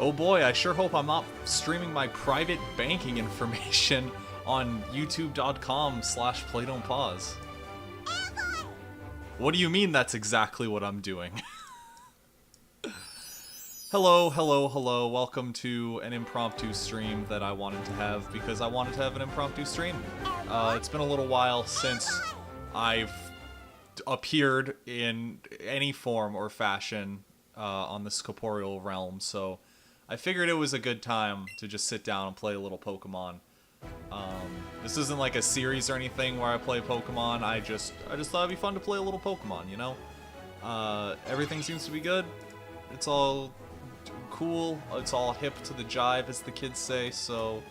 Oh boy, I sure hope I'm not streaming my private banking information on youtube.com/play don't pause. What do you mean that's exactly what I'm doing? Hello, hello, hello. Welcome to an impromptu stream that I wanted to have because I wanted to have an impromptu stream. It's been a little while since I've appeared in any form or fashion on this corporeal realm, so I figured it was a good time to just sit down and play a little Pokemon. This isn't like a series or anything where I play Pokemon. I just thought it'd be fun to play a little Pokemon, you know? Everything seems to be good. It's all cool. It's all hip to the jive, as the kids say. So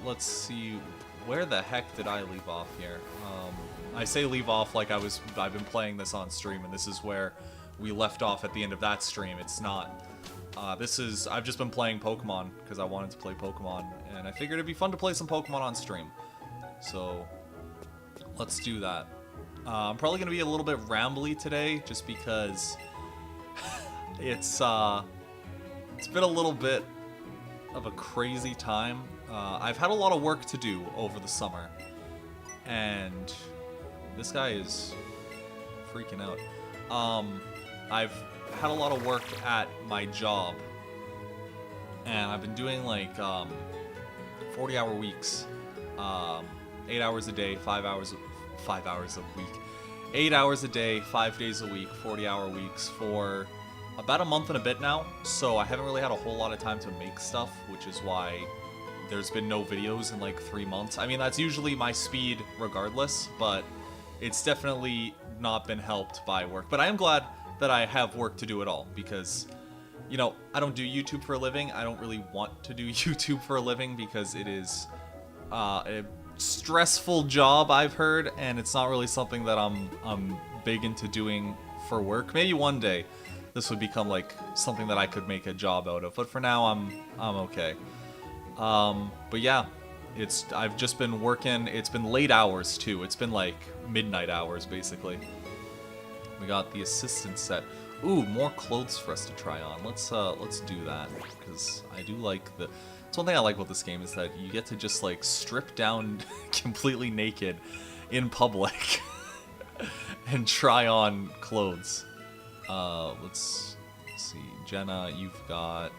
let's see, where the heck did I leave off here? I say leave off like I've been playing this on stream, and this is where we left off at the end of that stream. It's not. I've just been playing Pokemon because I wanted to play Pokemon, and I figured it'd be fun to play some Pokemon on stream. So let's do that. I'm probably gonna be a little bit rambly today, just because it's been a little bit of a crazy time. I've had a lot of work to do over the summer, and this guy is freaking out. I've had a lot of work at my job, and I've been doing like 40-hour weeks, 8 hours a day, 5 hours a week, 8 hours a day, 5 days a week, 40-hour weeks for about a month and a bit now. So I haven't really had a whole lot of time to make stuff, which is why there's been no videos in like 3 months. I mean, that's usually my speed regardless, but it's definitely not been helped by work. But I am glad that I have work to do at all, because, you know, I don't do YouTube for a living. I don't really want to do YouTube for a living because it is a stressful job, I've heard, and it's not really something that I'm big into doing for work. Maybe one day this would become like something that I could make a job out of, but for now I'm okay. But yeah, I've just been working. It's been late hours too. It's been like midnight hours basically. We got the assistant set. Ooh, more clothes for us to try on. Let's do that, because I do like the. It's one thing I like about this game is that you get to just like strip down completely naked in public and try on clothes. Let's see, Jenna, you've got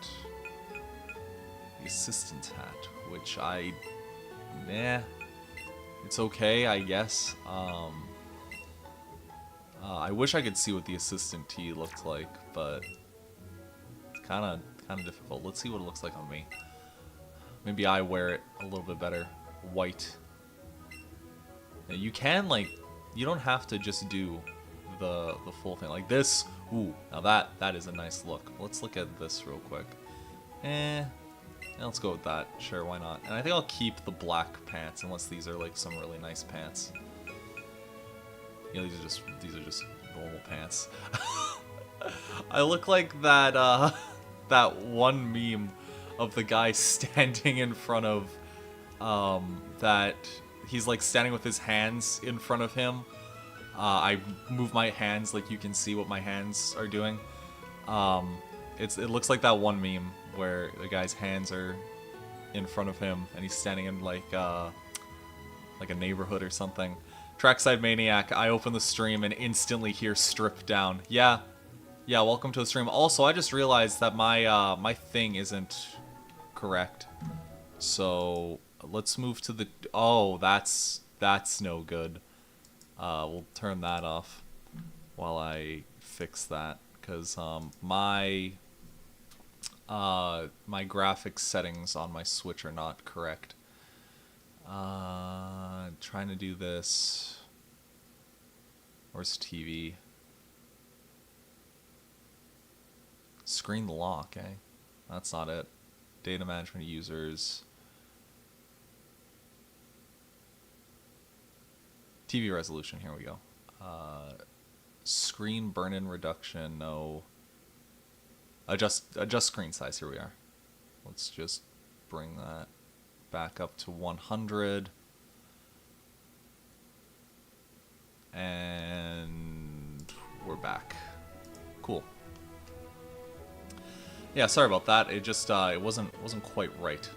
the assistant hat, which it's okay, I guess. I wish I could see what the assistant tee looked like, but it's kind of difficult. Let's see what it looks like on me. Maybe I wear it a little bit better. White. Now you can, like, you don't have to just do the full thing like this. Ooh, now that is a nice look. Let's look at this real quick. Let's go with that. Sure, why not? And I think I'll keep the black pants, unless these are like some really nice pants. You know, these are just normal pants. I look like that that one meme of the guy standing in front of that he's like standing with his hands in front of him. I move my hands like you can see what my hands are doing. It looks like that one meme where the guy's hands are in front of him and he's standing in like a neighborhood or something. Trackside Maniac, I open the stream and instantly hear stripped down. Yeah, welcome to the stream. Also, I just realized that my my thing isn't correct. So let's move to the. Oh, that's no good. We'll turn that off while I fix that, because my graphics settings on my Switch are not correct. Trying to do this. Where's TV? Screen lock, eh? That's not it. Data management users. TV resolution, here we go. Screen burn-in reduction, no. Adjust screen size, here we are. Let's just bring that back up to 100. And we're back. Cool. Yeah, sorry about that. It just it wasn't quite right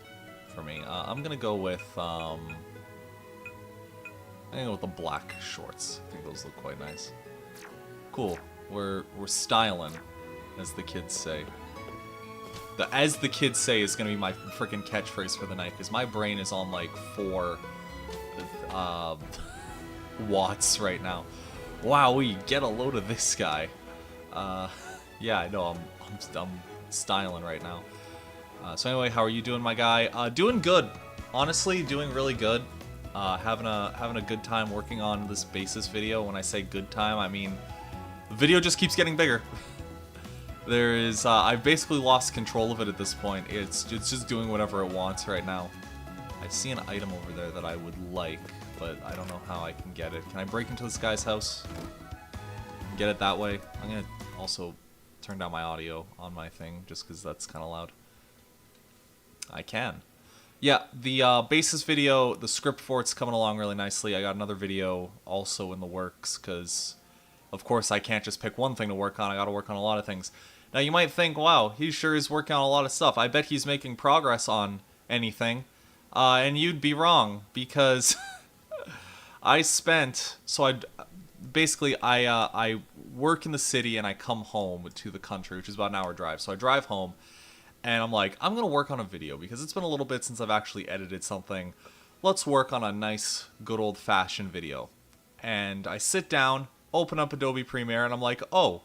for me. I'm gonna go with I'm gonna go with the black shorts. I think those look quite nice. Cool. We're styling, as the kids say. The as the kids say is gonna be my freaking catchphrase for the night, because my brain is on like 4 watts right now. Wow, we get a load of this guy. Yeah, I know. I'm styling right now. So anyway, how are you doing, my guy? Doing good. Honestly, doing really good. Having a good time working on this basis video. When I say good time, I mean the video just keeps getting bigger. There is I've basically lost control of it at this point. It's just doing whatever it wants right now. I see an item over there that I would like, but I don't know how I can get it. Can I break into this guy's house? Get it that way? I'm gonna also turn down my audio on my thing, just because that's kind of loud. I can. Yeah, the basis video, the script for it's coming along really nicely. I got another video also in the works, because, of course, I can't just pick one thing to work on. I gotta work on a lot of things. Now, you might think, wow, he sure is working on a lot of stuff. I bet he's making progress on anything. And you'd be wrong, because I spent... So basically, I work in the city and I come home to the country, which is about an hour drive. So I drive home and I'm like, I'm going to work on a video because it's been a little bit since I've actually edited something. Let's work on a nice, good old-fashioned video. And I sit down, open up Adobe Premiere, and I'm like, oh,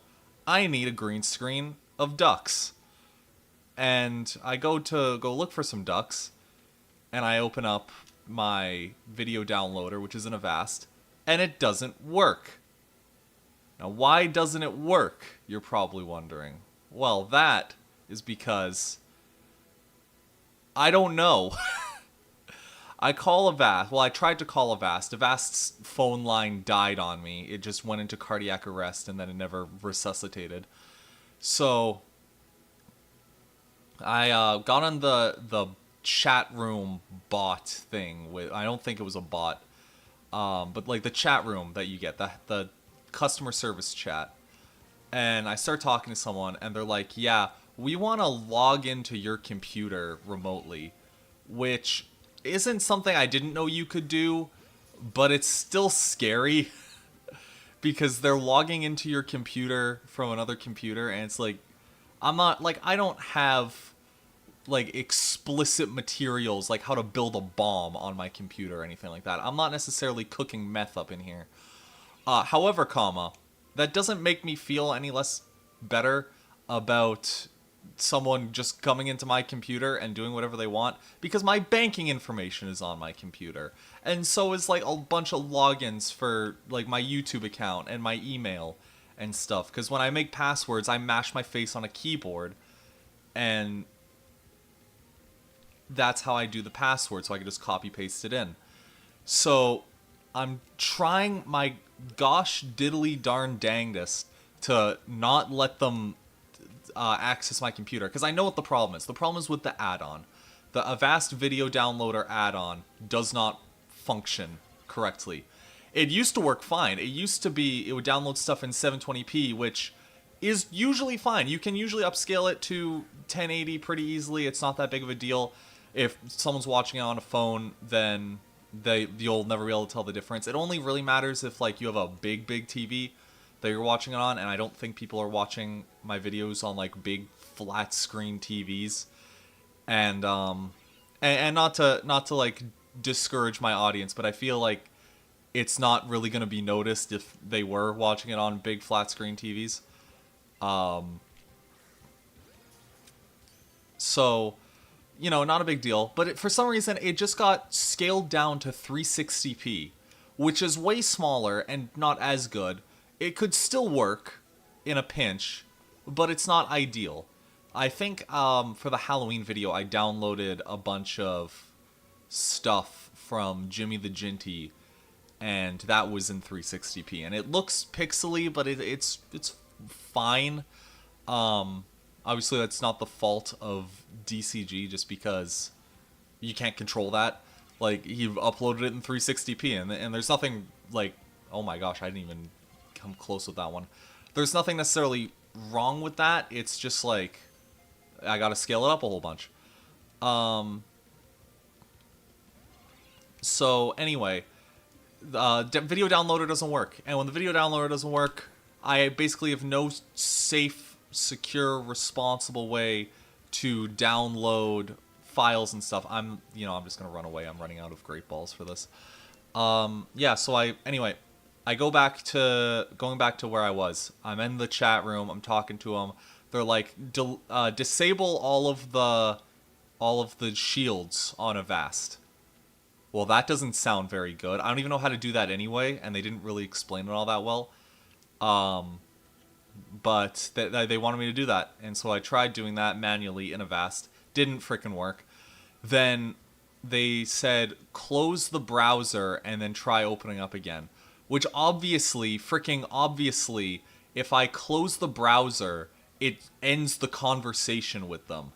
I need a green screen of ducks. And I go look for some ducks, and I open up my video downloader, which is in Avast, and it doesn't work. Now, why doesn't it work, you're probably wondering. Well, that is because I don't know. I call Avast. Well, I tried to call Avast. Avast's phone line died on me. It just went into cardiac arrest, and then it never resuscitated. So I got on the chat room bot thing. I don't think it was a bot. But like the chat room that you get, the customer service chat. And I start talking to someone, and they're like, yeah, we want to log into your computer remotely, which isn't something I didn't know you could do, but it's still scary because they're logging into your computer from another computer, and it's like, I don't have like explicit materials like how to build a bomb on my computer or anything like that. I'm not necessarily cooking meth up in here. However, that doesn't make me feel any less better about someone just coming into my computer and doing whatever they want, because my banking information is on my computer, and so is like a bunch of logins for like my YouTube account and my email and stuff, because when I make passwords, I mash my face on a keyboard, and that's how I do the password, so I can just copy paste it in. So I'm trying my gosh diddly darn dangdest to not let them access my computer, because I know what the problem is. The problem is with the add-on. The Avast Video Downloader add-on does not function correctly. It used to work fine. It used to be, it would download stuff in 720p, which is usually fine. You can usually upscale it to 1080 pretty easily. It's not that big of a deal. If someone's watching it on a phone, then you'll never be able to tell the difference. It only really matters if like you have a big TV that you're watching it on, and I don't think people are watching my videos on like big flat screen TVs. And not to like discourage my audience, but I feel like it's not really going to be noticed if they were watching it on big flat screen TVs. So, you know, not a big deal. But for some reason, it just got scaled down to 360p, which is way smaller and not as good. It could still work in a pinch, but it's not ideal. I think for the Halloween video, I downloaded a bunch of stuff from Jimmy the Ginty, and that was in 360p. And it looks pixely, but it's fine. Obviously, that's not the fault of DCG, just because you can't control that. Like, you've uploaded it in 360p, and there's nothing, like, oh my gosh, I didn't even come close with that one. There's nothing necessarily wrong with that. It's just, like, I gotta scale it up a whole bunch. So anyway, the video downloader doesn't work, and when the video downloader doesn't work, I basically have no safe, secure, responsible way to download files and stuff. I'm just gonna run away. I'm running out of great balls for this. Yeah. So I going back to where I was. I'm in the chat room. I'm talking to them. They're like, disable all of the shields on Avast. Well, that doesn't sound very good. I don't even know how to do that anyway, and they didn't really explain it all that well. But they wanted me to do that, and so I tried doing that manually in Avast. Didn't frickin' work. Then they said close the browser and then try opening up again. Which obviously, if I close the browser, it ends the conversation with them.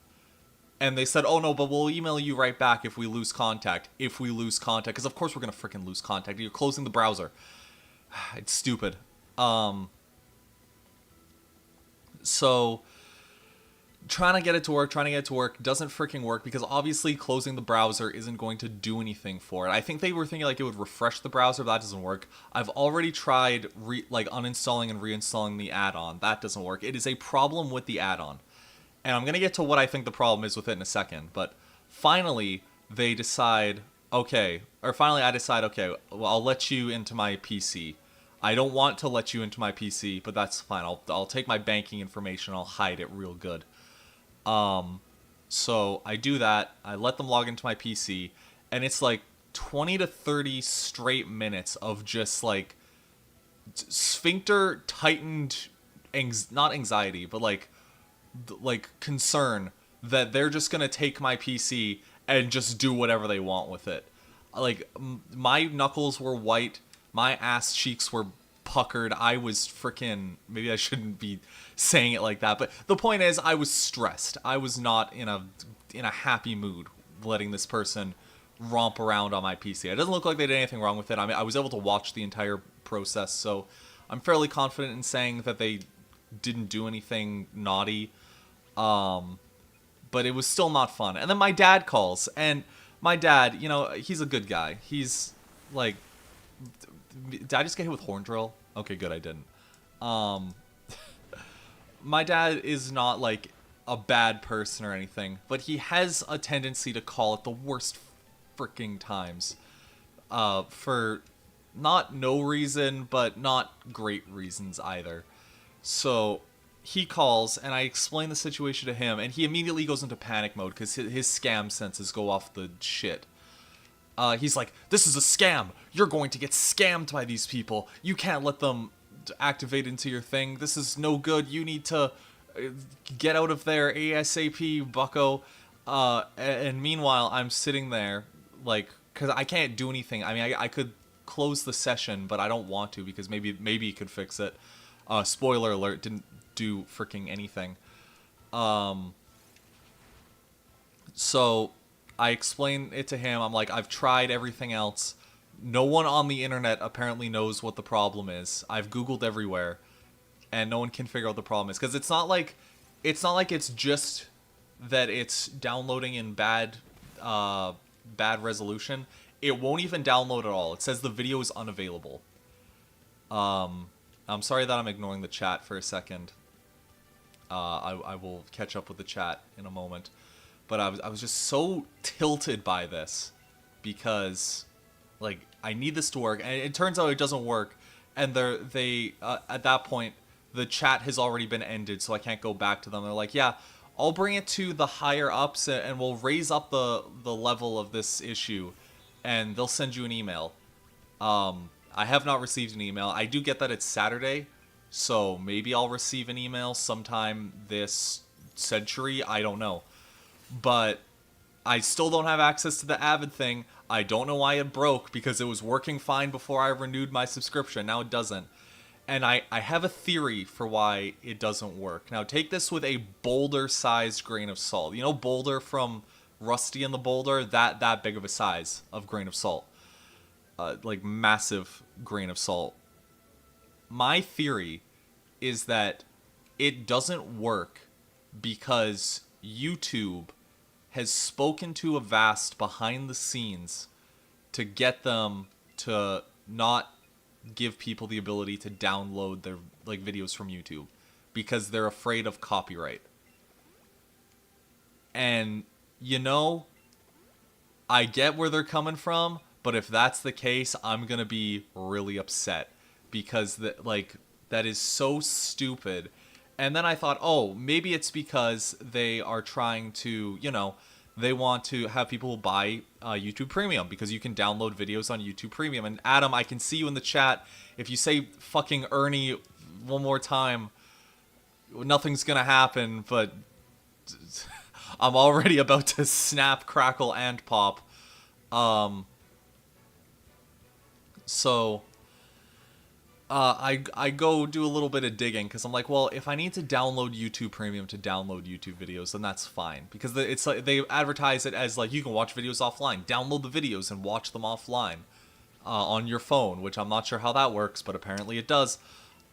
And they said, oh no, but we'll email you right back if we lose contact. Because of course we're going to freaking lose contact. You're closing the browser. It's stupid. So, trying to get it to work, doesn't freaking work, because obviously closing the browser isn't going to do anything for it. I think they were thinking like it would refresh the browser, but that doesn't work. I've already tried uninstalling and reinstalling the add-on. That doesn't work. It is a problem with the add-on. And I'm going to get to what I think the problem is with it in a second. But finally, I decide, okay, well, I'll let you into my PC. I don't want to let you into my PC, but that's fine. I'll take my banking information. I'll hide it real good. So I do that. I let them log into my PC. And it's like 20 to 30 straight minutes of just like sphincter tightened, not anxiety, but like concern that they're just gonna take my PC and just do whatever they want with it. Like, my knuckles were white, my ass cheeks were puckered. I was freaking, maybe I shouldn't be saying it like that, but the point is, I was stressed. I was not in a happy mood letting this person romp around on my PC. It doesn't look like they did anything wrong with it. I mean, I was able to watch the entire process, so I'm fairly confident in saying that they didn't do anything naughty. But it was still not fun. And then my dad calls, and my dad, he's a good guy. He's like, did I just get hit with horn drill? Okay, good, I didn't. My dad is not like a bad person or anything, but he has a tendency to call at the worst freaking times, for not no reason, but not great reasons either. So he calls, and I explain the situation to him, and he immediately goes into panic mode because his scam senses go off the shit. He's like, this is a scam. You're going to get scammed by these people. You can't let them activate into your thing. This is no good. You need to get out of there ASAP, bucko. And meanwhile, I'm sitting there, like, because I can't do anything. I mean, I could close the session, but I don't want to because maybe he could fix it. Spoiler alert, didn't do freaking anything. So I explain it to him. I'm like, I've tried everything else. No one on the internet apparently knows what the problem is. I've Googled everywhere, and no one can figure out what the problem is. Because it's not like it's just that it's downloading in bad resolution. It won't even download at all. It says the video is unavailable. I'm sorry that I'm ignoring the chat for a second. I will catch up with the chat in a moment. But I was just so tilted by this because, like, I need this to work, and it turns out it doesn't work. And they at that point, the chat has already been ended, so I can't go back to them. They're like, yeah, I'll bring it to the higher ups, and we'll raise up the level of this issue, and they'll send you an email. I have not received an email. I do get that it's Saturday, so maybe I'll receive an email sometime this century. I don't know. But I still don't have access to the Avid thing. I don't know why it broke, because it was working fine before I renewed my subscription. Now it doesn't. And I have a theory for why it doesn't work. Now take this with a boulder-sized grain of salt. You know Boulder from Rusty and the Boulder? That big of a size of grain of salt. Like massive grain of salt. My theory is that it doesn't work because YouTube has spoken to Avast behind the scenes to get them to not give people the ability to download their like videos from YouTube because they're afraid of copyright. And you know, I get where they're coming from, but if that's the case, I'm going to be really upset because that is so stupid. And then I thought, oh, maybe it's because they are trying to, you know, they want to have people buy YouTube Premium because you can download videos on YouTube Premium. And Adam, I can see you in the chat. If you say fucking Ernie one more time, nothing's going to happen, but I'm already about to snap, crackle, and pop. I go do a little bit of digging because I'm like, well, if I need to download YouTube Premium to download YouTube videos, then that's fine because it's like they advertise it as like you can watch videos offline, download the videos and watch them offline on your phone, which I'm not sure how that works, but apparently it does.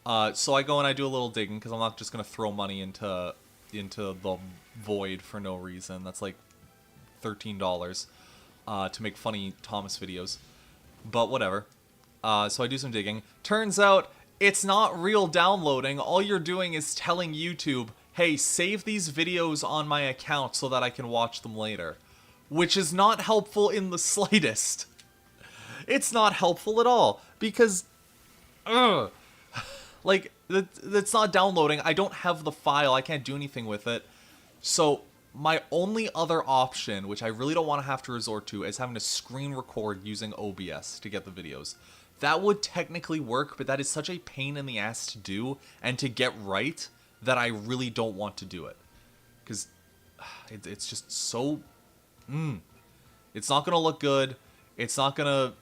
So I go and I do a little digging because I'm not just gonna throw money into the void for no reason. That's like $13 to make funny Thomas videos, but whatever. So I do some digging. Turns out it's not real downloading. All you're doing is telling YouTube, hey, save these videos on my account so that I can watch them later. Which is not helpful in the slightest. It's not helpful at all. Because, like, that's not downloading. I don't have the file. I can't do anything with it. So my only other option, which I really don't want to have to resort to, is having to screen record using OBS to get the videos. That would technically work, but that is such a pain in the ass to do and to get right that I really don't want to do it. Because it's just so... It's not going to look good. It's not going to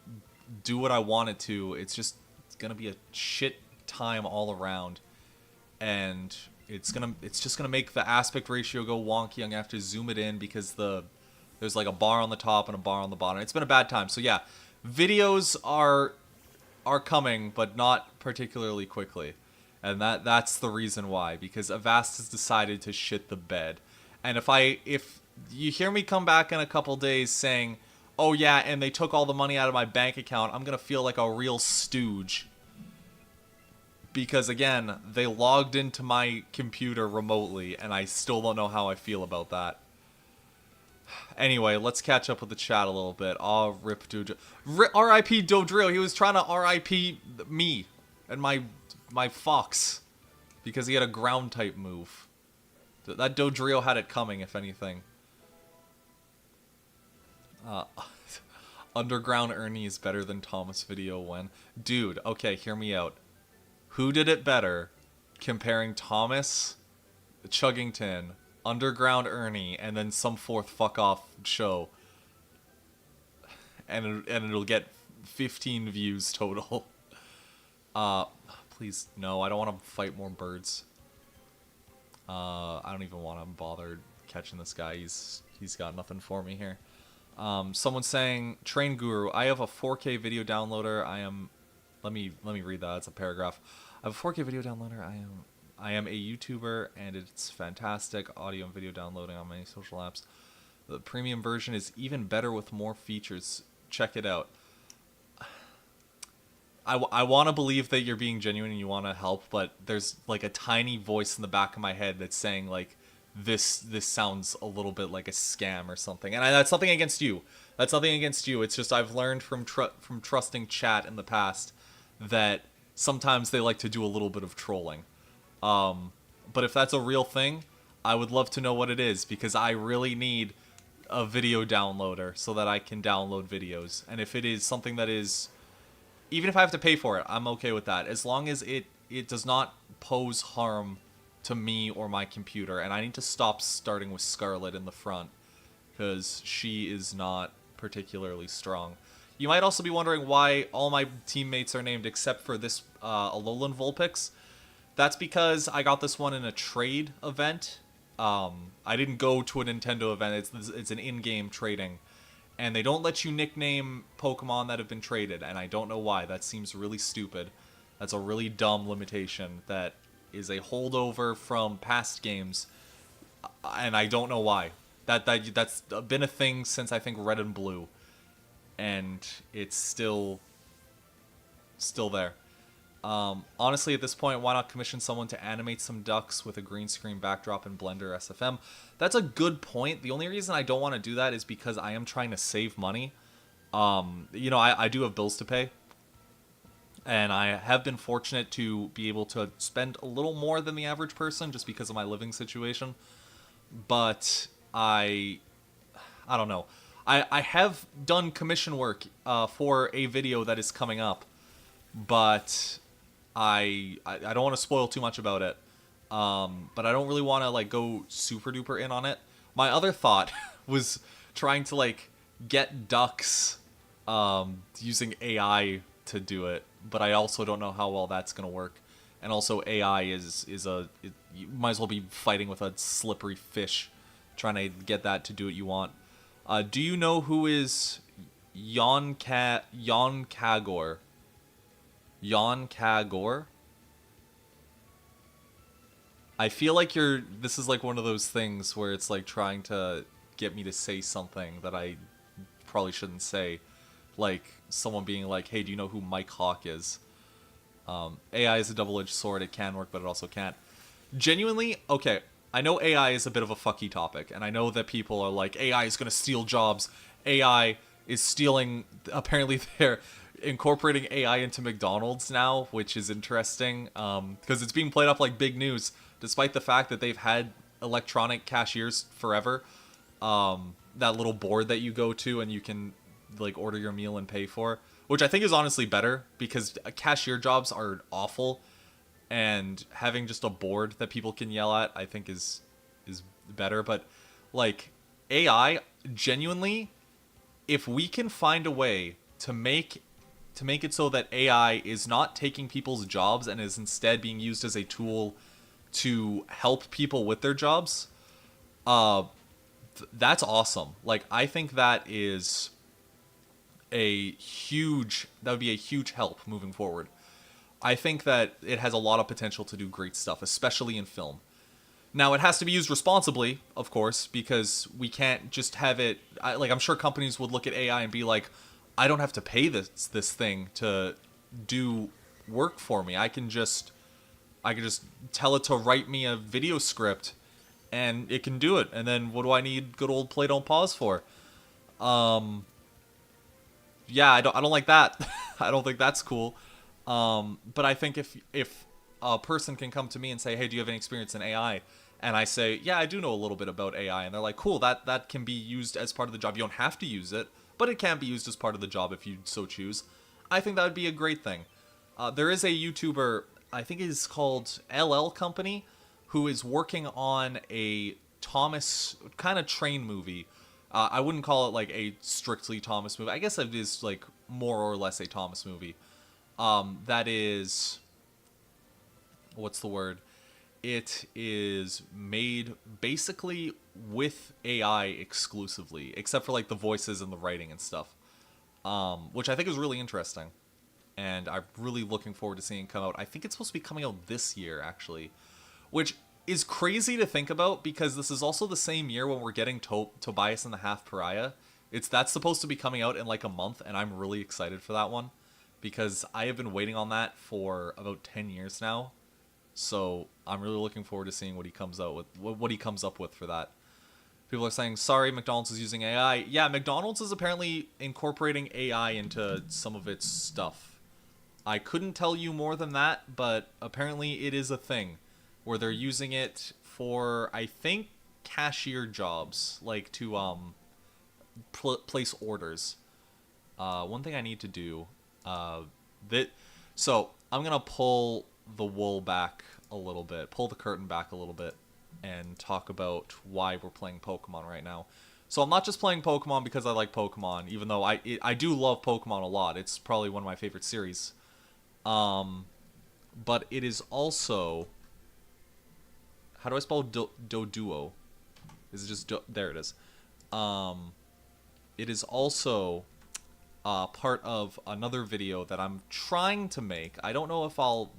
do what I want it to. It's going to be a shit time all around. And it's just going to make the aspect ratio go wonky. I'm going to have to zoom it in because there's like a bar on the top and a bar on the bottom. It's been a bad time. So yeah, videos are coming, but not particularly quickly. And that's the reason why, because Avast has decided to shit the bed. And if you hear me come back in a couple days saying, oh yeah, and they took all the money out of my bank account, I'm gonna feel like a real stooge. Because again, they logged into my computer remotely, and I still don't know how I feel about that. Anyway, let's catch up with the chat a little bit. Aw, rip Dodrio. R.I.P. Dodrio. He was trying to R.I.P. me and my fox because he had a ground type move. That Dodrio had it coming, if anything. Underground Ernie is better than Thomas video when... Dude, okay, hear me out. Who did it better comparing Thomas, Chuggington, Underground Ernie, and then some fourth fuck off show, and it'll get 15 views total. Please no, I don't want to fight more birds. I don't even want to bother catching this guy. He's got nothing for me here. Someone's saying, Train Guru, I have a 4K video downloader. Let me read that. It's a paragraph. I have a 4K video downloader. I am a YouTuber, and it's fantastic audio and video downloading on many social apps. The premium version is even better with more features. Check it out. I want to believe that you're being genuine and you want to help, but there's like a tiny voice in the back of my head that's saying like, this sounds a little bit like a scam or something. And that's nothing against you. That's nothing against you. It's just I've learned from trusting chat in the past that sometimes they like to do a little bit of trolling. But if that's a real thing, I would love to know what it is, because I really need a video downloader so that I can download videos. And if it is something that is, even if I have to pay for it, I'm okay with that, as long as it does not pose harm to me or my computer. And I need to stop starting with Scarlet in the front, because she is not particularly strong. You might also be wondering why all my teammates are named except for this Alolan Vulpix. That's because I got this one in a trade event. I didn't go to a Nintendo event. It's an in-game trading. And they don't let you nickname Pokemon that have been traded, and I don't know why. That seems really stupid. That's a really dumb limitation that is a holdover from past games and I don't know why. That's been a thing since I think Red and Blue, and it's still there. Honestly, at this point, why not commission someone to animate some ducks with a green screen backdrop in Blender SFM? That's a good point. The only reason I don't want to do that is because I am trying to save money. You know, I do have bills to pay. And I have been fortunate to be able to spend a little more than the average person just because of my living situation. But I don't know. I have done commission work for a video that is coming up, but I don't want to spoil too much about it. But I don't really want to like go super duper in on it. My other thought was trying to like get ducks using AI to do it, but I also don't know how well that's gonna work. And also AI you might as well be fighting with a slippery fish, trying to get that to do what you want. Do you know who is Yon Kagor? Yon Kagor? I feel like this is like one of those things where it's like trying to get me to say something that I probably shouldn't say. Like someone being like, hey, do you know who Mike Hawk is? AI is a double-edged sword. It can work, but it also can't. Genuinely, okay, I know AI is a bit of a fucky topic, and I know that people are like, AI is going to steal jobs. AI is stealing, apparently they're incorporating AI into McDonald's now, which is interesting, because it's being played up like big news, despite the fact that they've had electronic cashiers forever. That little board that you go to and you can like order your meal and pay for, which I think is honestly better because cashier jobs are awful, and having just a board that people can yell at I think is better. But like AI, genuinely, if we can find a way to make it so that AI is not taking people's jobs and is instead being used as a tool to help people with their jobs, that's awesome. Like I think that would be a huge help moving forward. I think that it has a lot of potential to do great stuff, especially in film. Now, it has to be used responsibly, of course, because we can't just have it... I'm sure companies would look at AI and be like, I don't have to pay this thing to do work for me. I can just tell it to write me a video script, and it can do it. And then what do I need good old play don't pause for? Yeah, I don't like that. I don't think that's cool. But I think if a person can come to me and say, hey, do you have any experience in AI? And I say, yeah, I do know a little bit about AI. And they're like, cool, that can be used as part of the job. You don't have to use it, but it can be used as part of the job if you so choose. I think that would be a great thing. There is a YouTuber, I think it is called LL Company, who is working on a Thomas kind of train movie. I wouldn't call it like a strictly Thomas movie. I guess it is like more or less a Thomas movie. That is, what's the word? It is made basically with AI exclusively, except for like the voices and the writing and stuff, which I think is really interesting. And I'm really looking forward to seeing it come out. I think it's supposed to be coming out this year, actually, which is crazy to think about because this is also the same year when we're getting Tobias and the Half Pariah. That's supposed to be coming out in like a month, and I'm really excited for that one because I have been waiting on that for about 10 years now. So I'm really looking forward to seeing what he comes out with, what he comes up with for that. People are saying, sorry, McDonald's is using AI. Yeah, McDonald's is apparently incorporating AI into some of its stuff. I couldn't tell you more than that, but apparently it is a thing where they're using it for, I think, cashier jobs, like to place orders. One thing I need to do, so I'm gonna pull the wool back a little bit, pull the curtain back a little bit, and talk about why we're playing Pokemon right now. So I'm not just playing Pokemon because I like Pokemon, even though I do love Pokemon a lot. It's probably one of my favorite series. But it is also... How do I spell Doduo? Is it just... There it is. It is also part of another video that I'm trying to make. I don't know if I'll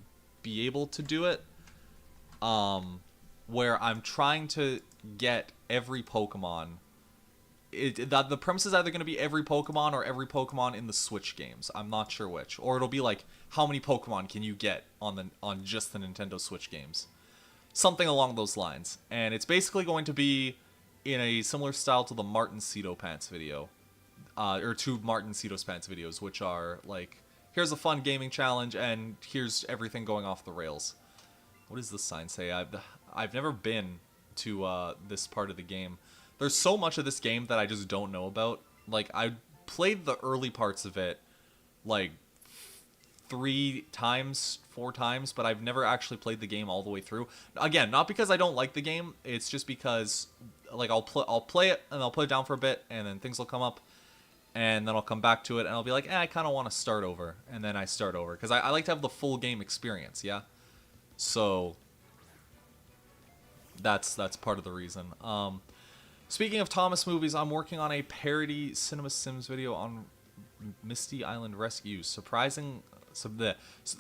be able to do it. Where I'm trying to get every Pokemon. The premise is either going to be every Pokemon or every Pokemon in the Switch games. I'm not sure which. Or it'll be like, how many Pokemon can you get on just the Nintendo Switch games? Something along those lines. And it's basically going to be in a similar style to the Martin Cedo Pants video. Or two Martin Cedo Pants videos, which are like, here's a fun gaming challenge, and here's everything going off the rails. What does this sign say? I've never been to this part of the game. There's so much of this game that I just don't know about. Like, I played the early parts of it, like, 4 times, but I've never actually played the game all the way through. Again, not because I don't like the game, it's just because, like, I'll play it, and I'll put it down for a bit, and then things will come up, and then I'll come back to it, and I'll be like, I kind of want to start over, and then I start over, because I like to have the full game experience, yeah? So, that's part of the reason. Speaking of Thomas movies, I'm working on a parody Cinema Sims video on Misty Island Rescue.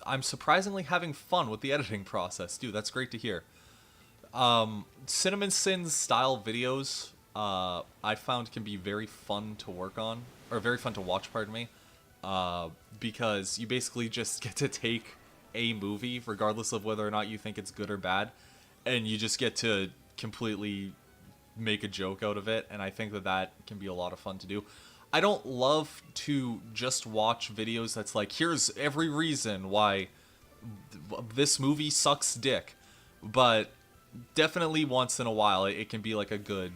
I'm surprisingly having fun with the editing process. Dude, that's great to hear. Cinema Sims style videos, I found can be very fun to work on, or very fun to watch, pardon me, because you basically just get to take a movie, regardless of whether or not you think it's good or bad, and you just get to completely make a joke out of it, and I think that can be a lot of fun to do. I don't love to just watch videos that's like, here's every reason why this movie sucks dick, but definitely once in a while it can be like a good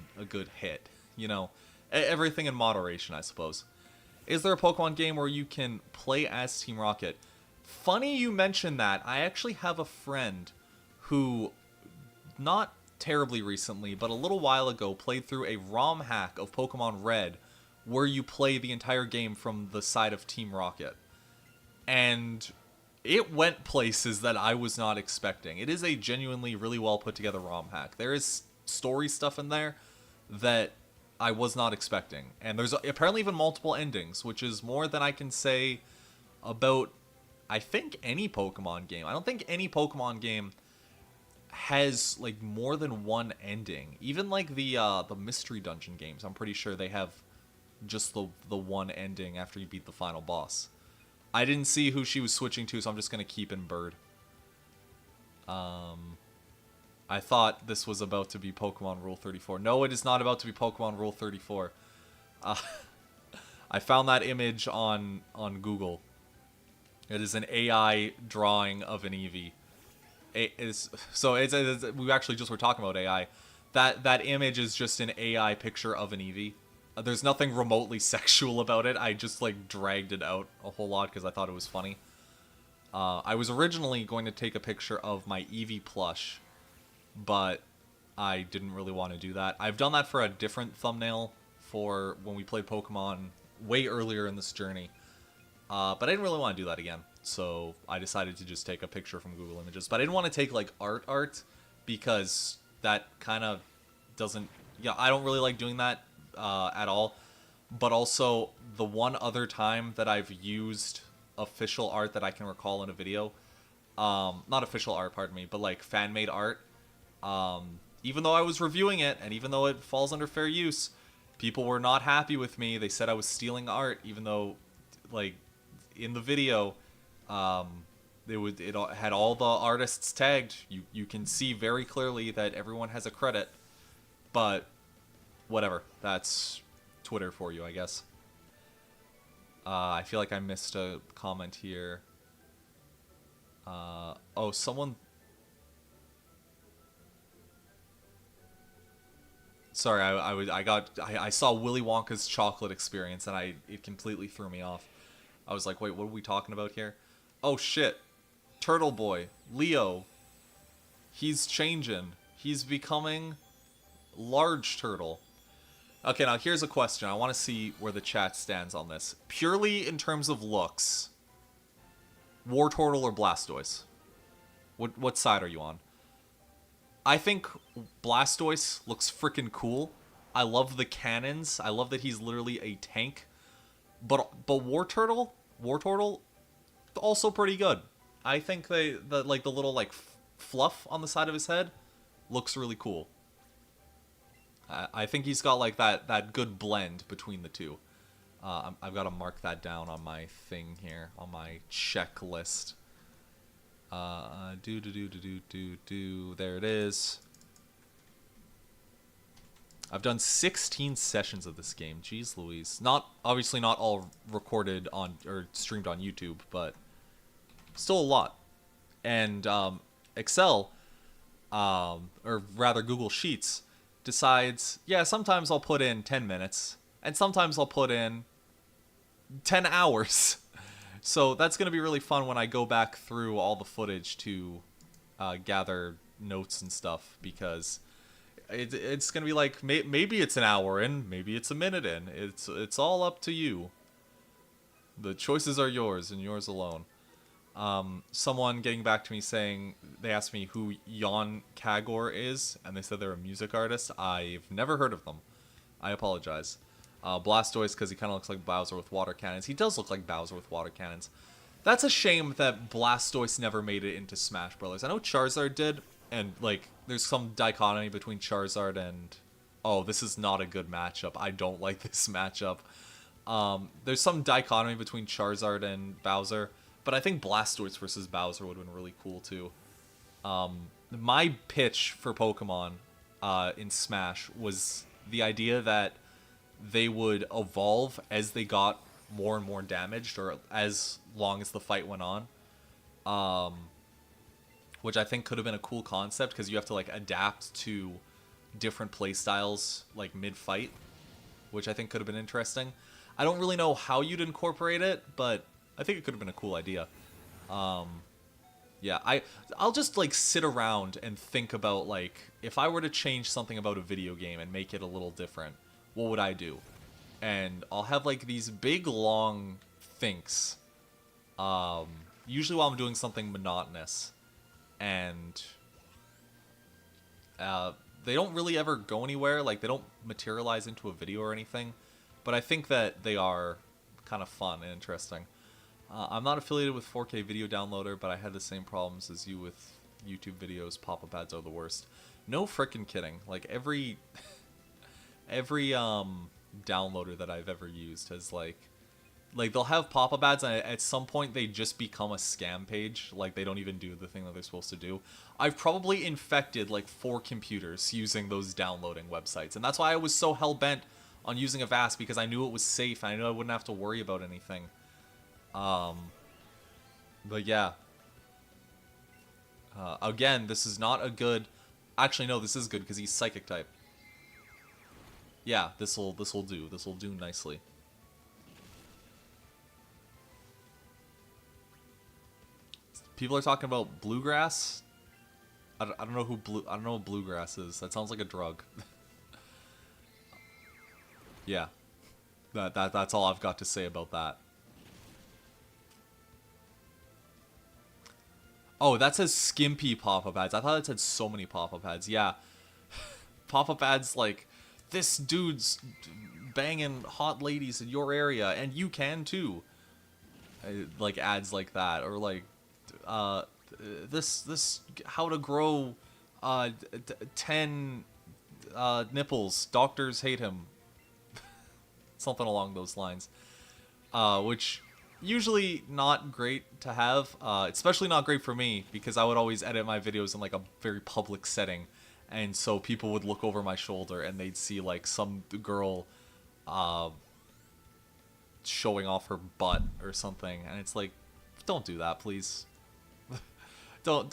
hit, you know. Everything in moderation, I suppose. Is there a Pokemon game where you can play as Team Rocket? Funny you mention that. I actually have a friend who, not terribly recently, but a little while ago, played through a ROM hack of Pokemon Red where you play the entire game from the side of Team Rocket. And it went places that I was not expecting. It is a genuinely really well put together ROM hack. There is story stuff in there that I was not expecting. And there's apparently even multiple endings, which is more than I can say about, I think, any Pokemon game. I don't think any Pokemon game has like more than one ending. Even like the Mystery Dungeon games, I'm pretty sure they have just the one ending after you beat the final boss. I didn't see who she was switching to, so I'm just gonna keep in Bird. I thought this was about to be Pokemon Rule 34. No, it is not about to be Pokemon Rule 34. I found that image on Google. It is an AI drawing of an Eevee. We actually just were talking about AI. That image is just an AI picture of an Eevee. There's nothing remotely sexual about it. I just like dragged it out a whole lot because I thought it was funny. I was originally going to take a picture of my Eevee plush, but I didn't really want to do that. I've done that for a different thumbnail for when we played Pokemon way earlier in this journey. But I didn't really want to do that again. So I decided to just take a picture from Google Images. But I didn't want to take like art because that kind of doesn't... Yeah, I don't really like doing that at all. But also, the one other time that I've used official art that I can recall in a video, not official art, pardon me, but like fan-made art, even though I was reviewing it, and even though it falls under fair use, people were not happy with me. They said I was stealing art, even though, like, in the video, it had all the artists tagged. You can see very clearly that everyone has a credit, but whatever. That's Twitter for you, I guess. I feel like I missed a comment here. Oh, someone... Sorry, I saw Willy Wonka's Chocolate Experience, and it completely threw me off. I was like, wait, what are we talking about here? Oh shit, Turtle Boy, Leo. He's changing. He's becoming Large Turtle. Okay, now here's a question. I want to see where the chat stands on this. Purely in terms of looks, Wartortle or Blastoise? What side are you on? I think Blastoise looks freaking cool. I love the cannons. I love that he's literally a tank. But Wartortle, also pretty good. I think the little like fluff on the side of his head looks really cool. I think he's got like that good blend between the two. I've got to mark that down on my thing here, on my checklist. There it is. I've done 16 sessions of this game. Jeez Louise. Obviously not all recorded on or streamed on YouTube, but still a lot. And Excel, or rather Google Sheets, decides, yeah, sometimes I'll put in 10 minutes, and sometimes I'll put in 10 hours. So that's going to be really fun when I go back through all the footage to gather notes and stuff, because it's going to be like, maybe it's an hour in, maybe it's a minute in. It's all up to you. The choices are yours and yours alone. Someone getting back to me saying, they asked me who Jan Kagor is, and they said they're a music artist. I've never heard of them. I apologize. Blastoise, because he kind of looks like Bowser with water cannons. He does look like Bowser with water cannons. That's a shame that Blastoise never made it into Smash Bros. I know Charizard did, and, like, there's some dichotomy between Charizard and... Oh, this is not a good matchup. I don't like this matchup. There's some dichotomy between Charizard and Bowser, but I think Blastoise versus Bowser would have been really cool, too. My pitch for Pokemon in Smash was the idea that they would evolve as they got more and more damaged, or as long as the fight went on. Which I think could have been a cool concept, because you have to like adapt to different playstyles like mid-fight, which I think could have been interesting. I don't really know how you'd incorporate it, but I think it could have been a cool idea. Yeah, I'll just like sit around and think about, like, if I were to change something about a video game and make it a little different, what would I do? And I'll have like these big long thinks, usually while I'm doing something monotonous, and they don't really ever go anywhere. Like, they don't materialize into a video or anything, but I think that they are kind of fun and interesting. I'm not affiliated with 4K Video Downloader, but I had the same problems as you with YouTube videos. Pop-up ads are the worst. No frickin' kidding. Like, every downloader that I've ever used has like they'll have pop-up ads, and at some point they just become a scam page. Like, they don't even do the thing that they're supposed to do. I've probably infected like 4 computers using those downloading websites, and that's why I was so hell-bent on using Avast, because I knew it was safe and I knew I wouldn't have to worry about anything. But yeah, again, this is not a good... Actually, no, this is good, because he's Psychic type. Yeah, this'll do. This'll do nicely. People are talking about bluegrass. I don't know I don't know what bluegrass is. That sounds like a drug. Yeah, that's all I've got to say about that. Oh, that says skimpy pop-up ads. I thought it said so many pop-up ads. Yeah, pop-up ads like, this dude's banging hot ladies in your area, and you can too. Like ads like that, or like, this how to grow 10 nipples. Doctors hate him. Something along those lines. Which usually not great to have. Especially not great for me, because I would always edit my videos in like a very public setting. And so people would look over my shoulder and they'd see like some girl showing off her butt or something, and it's like, don't do that, please. don't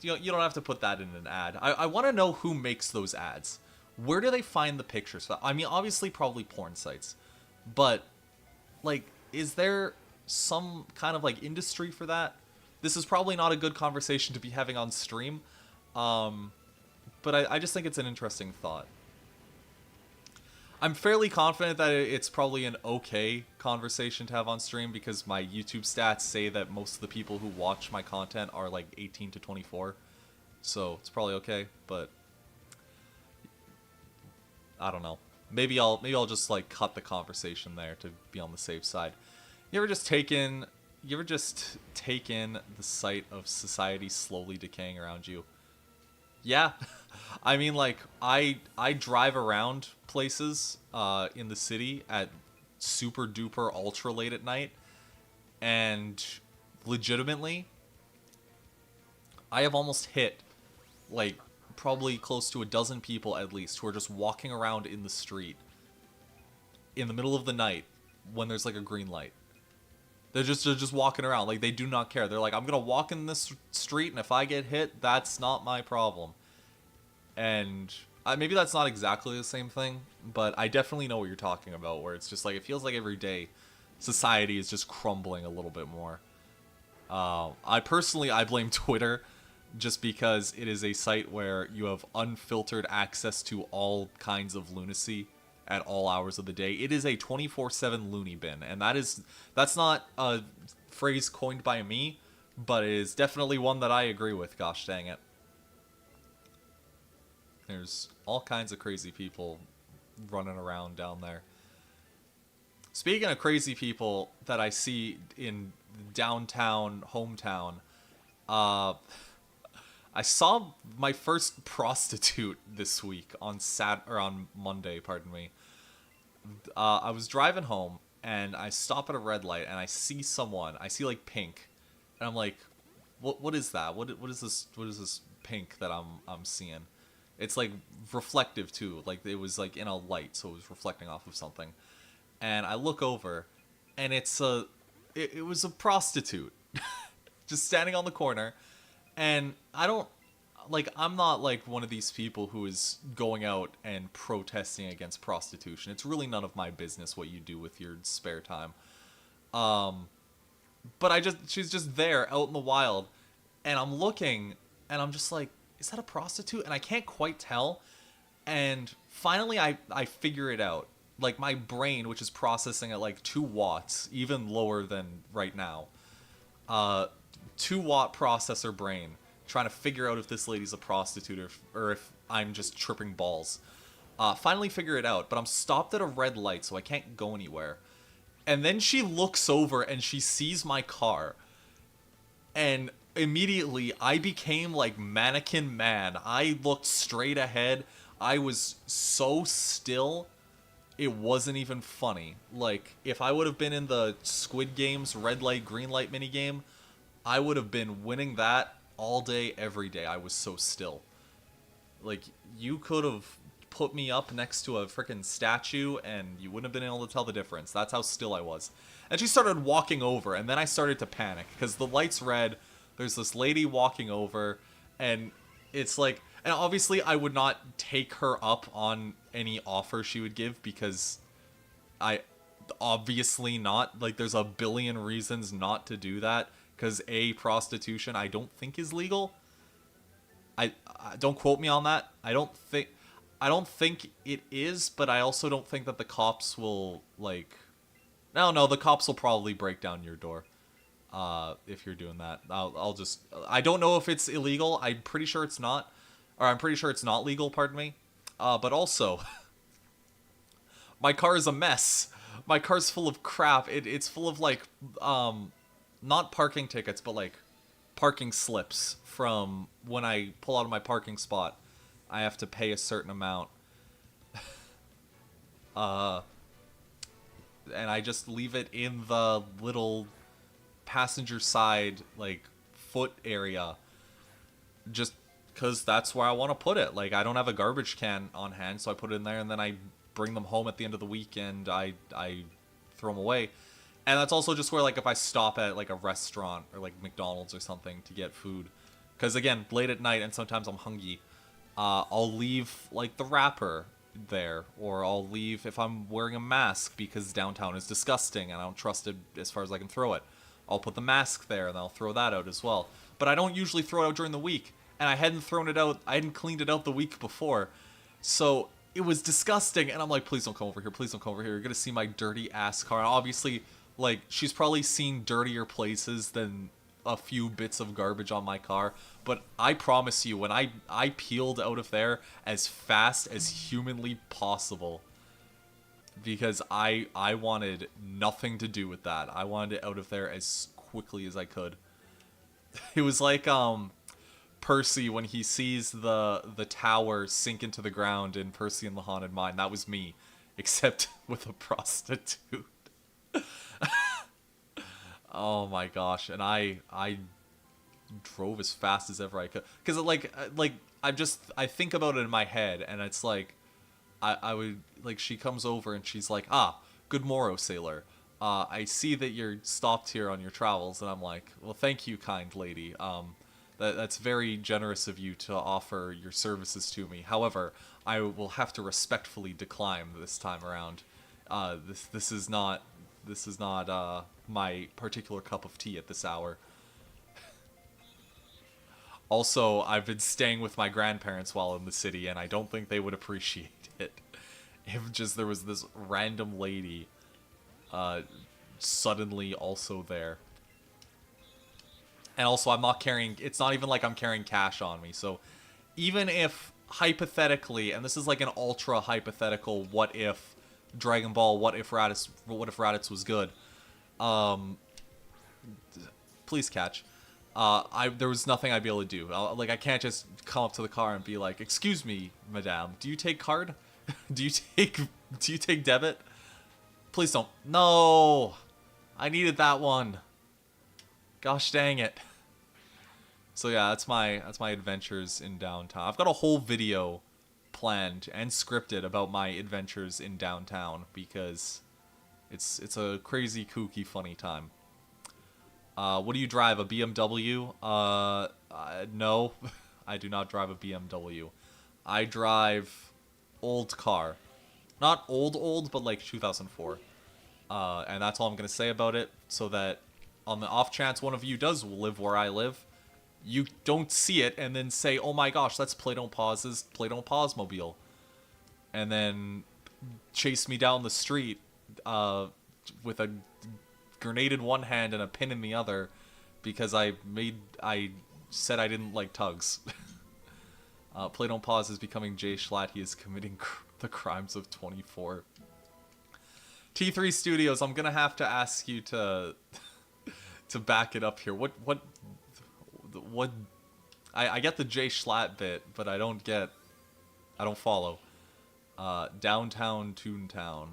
you don't have to put that in an ad. I want to know who makes those ads. Where do they find the pictures? I mean, obviously probably porn sites, but like, is there some kind of like industry for that? This is probably not a good conversation to be having on stream. But I just think it's an interesting thought. I'm fairly confident that it's probably an okay conversation to have on stream, because my YouTube stats say that most of the people who watch my content are like 18 to 24. So it's probably okay, but I don't know. Maybe I'll just like cut the conversation there to be on the safe side. You ever just take in the sight of society slowly decaying around you? Yeah. I mean, like, I drive around places in the city at super duper ultra late at night, and legitimately, I have almost hit, like, probably close to a dozen people at least who are just walking around in the street in the middle of the night when there's, like, a green light. They're just walking around. Like, they do not care. They're like, I'm going to walk in this street, and if I get hit, that's not my problem. And maybe that's not exactly the same thing, but I definitely know what you're talking about, where it's just like, it feels like every day society is just crumbling a little bit more. I blame Twitter, just because it is a site where you have unfiltered access to all kinds of lunacy at all hours of the day. It is a 24/7 loony bin, and that's not a phrase coined by me, but it is definitely one that I agree with, gosh dang it. There's all kinds of crazy people running around down there. Speaking of crazy people that I see in downtown hometown, I saw my first prostitute this week on on Monday, pardon me. I was driving home and I stop at a red light and I see someone. I see like pink, and I'm like, what is that? What is this? What is this pink that I'm seeing? It's like reflective too. Like it was like in a light, so it was reflecting off of something. And I look over, and it was a prostitute, just standing on the corner. And I'm not like one of these people who is going out and protesting against prostitution. It's really none of my business what you do with your spare time. But she's just there out in the wild, and I'm looking, and I'm just like, is that a prostitute? And I can't quite tell. And finally I figure it out. Like my brain, which is processing at like 2 watts, even lower than right now. 2-watt processor brain, trying to figure out if this lady's a prostitute or if I'm just tripping balls. Finally figure it out, but I'm stopped at a red light, so I can't go anywhere. And then she looks over and she sees my car. And immediately I became like mannequin man. I looked straight ahead. I was so still, it wasn't even funny. Like, if I would have been in the Squid Game's red light, green light minigame, I would have been winning that all day, every day. I was so still. Like, you could have put me up next to a freaking statue and you wouldn't have been able to tell the difference. That's how still I was. And she started walking over, and then I started to panic because the light's red. There's this lady walking over, and it's like, and obviously I would not take her up on any offer she would give, because obviously not. Like, there's a billion reasons not to do that, because prostitution I don't think is legal. I don't quote me on that. I don't think it is, but I also don't think that the cops will, like, no, the cops will probably break down your door. If you're doing that, I don't know if it's illegal. I'm pretty sure it's not, or I'm pretty sure it's not legal, pardon me. But also, my car is a mess. My car's full of crap. It's full of like, not parking tickets, but like parking slips from when I pull out of my parking spot. I have to pay a certain amount. And I just leave it in the little passenger side, like, foot area, just because that's where I want to put it. Like, I don't have a garbage can on hand, so I put it in there, and then I bring them home at the end of the week, and I throw them away. And that's also just where, like, if I stop at, like, a restaurant or, like, McDonald's or something to get food, because, again, late at night, and sometimes I'm hungry, I'll leave, like, the wrapper there, or I'll leave if I'm wearing a mask because downtown is disgusting and I don't trust it as far as I can throw it. I'll put the mask there and I'll throw that out as well. But I don't usually throw it out during the week, and I hadn't cleaned it out the week before, so it was disgusting. And I'm like, please don't come over here, please don't come over here. You're gonna see my dirty ass car. And obviously, like, she's probably seen dirtier places than a few bits of garbage on my car, but I promise you, when I peeled out of there as fast as humanly possible, because I wanted nothing to do with that. I wanted it out of there as quickly as I could. It was like Percy when he sees the tower sink into the ground in Percy and the Haunted Mine. That was me, except with a prostitute. Oh my gosh, and I drove as fast as ever I could, because I think about it in my head, and it's like I would, like, she comes over and she's like, good morrow, sailor. I see that you're stopped here on your travels, and I'm like, well, thank you, kind lady. That's very generous of you to offer your services to me. However, I will have to respectfully decline this time around. This is not my particular cup of tea at this hour. Also, I've been staying with my grandparents while in the city, and I don't think they would appreciate it if just there was this random lady suddenly also there. And also, I'm not carrying... It's not even like I'm carrying cash on me, so even if, hypothetically, and this is like an ultra hypothetical what if Dragon Ball, what if Raditz was good, please catch. There was nothing I'd be able to do. I can't just come up to the car and be like, "Excuse me, madame, do you take card? do you take debit? Please don't." No, I needed that one. Gosh dang it. So yeah, that's my adventures in downtown. I've got a whole video planned and scripted about my adventures in downtown because it's a crazy, kooky, funny time. What do you drive? A BMW? No, I do not drive a BMW. I drive old car. Not old, but like 2004. And that's all I'm going to say about it, so that on the off chance one of you does live where I live, you don't see it and then say, oh my gosh, that's Play Don't Pause's Play Don't Pause mobile. And then chase me down the street with a grenade in one hand and a pin in the other because I said I didn't like tugs. Play Don't Pause is becoming Jay Schlatt. He is committing the crimes of 24. T3 Studios, I'm gonna have to ask you to back it up here. What I get the Jay Schlatt bit, but I don't follow. Downtown Toontown.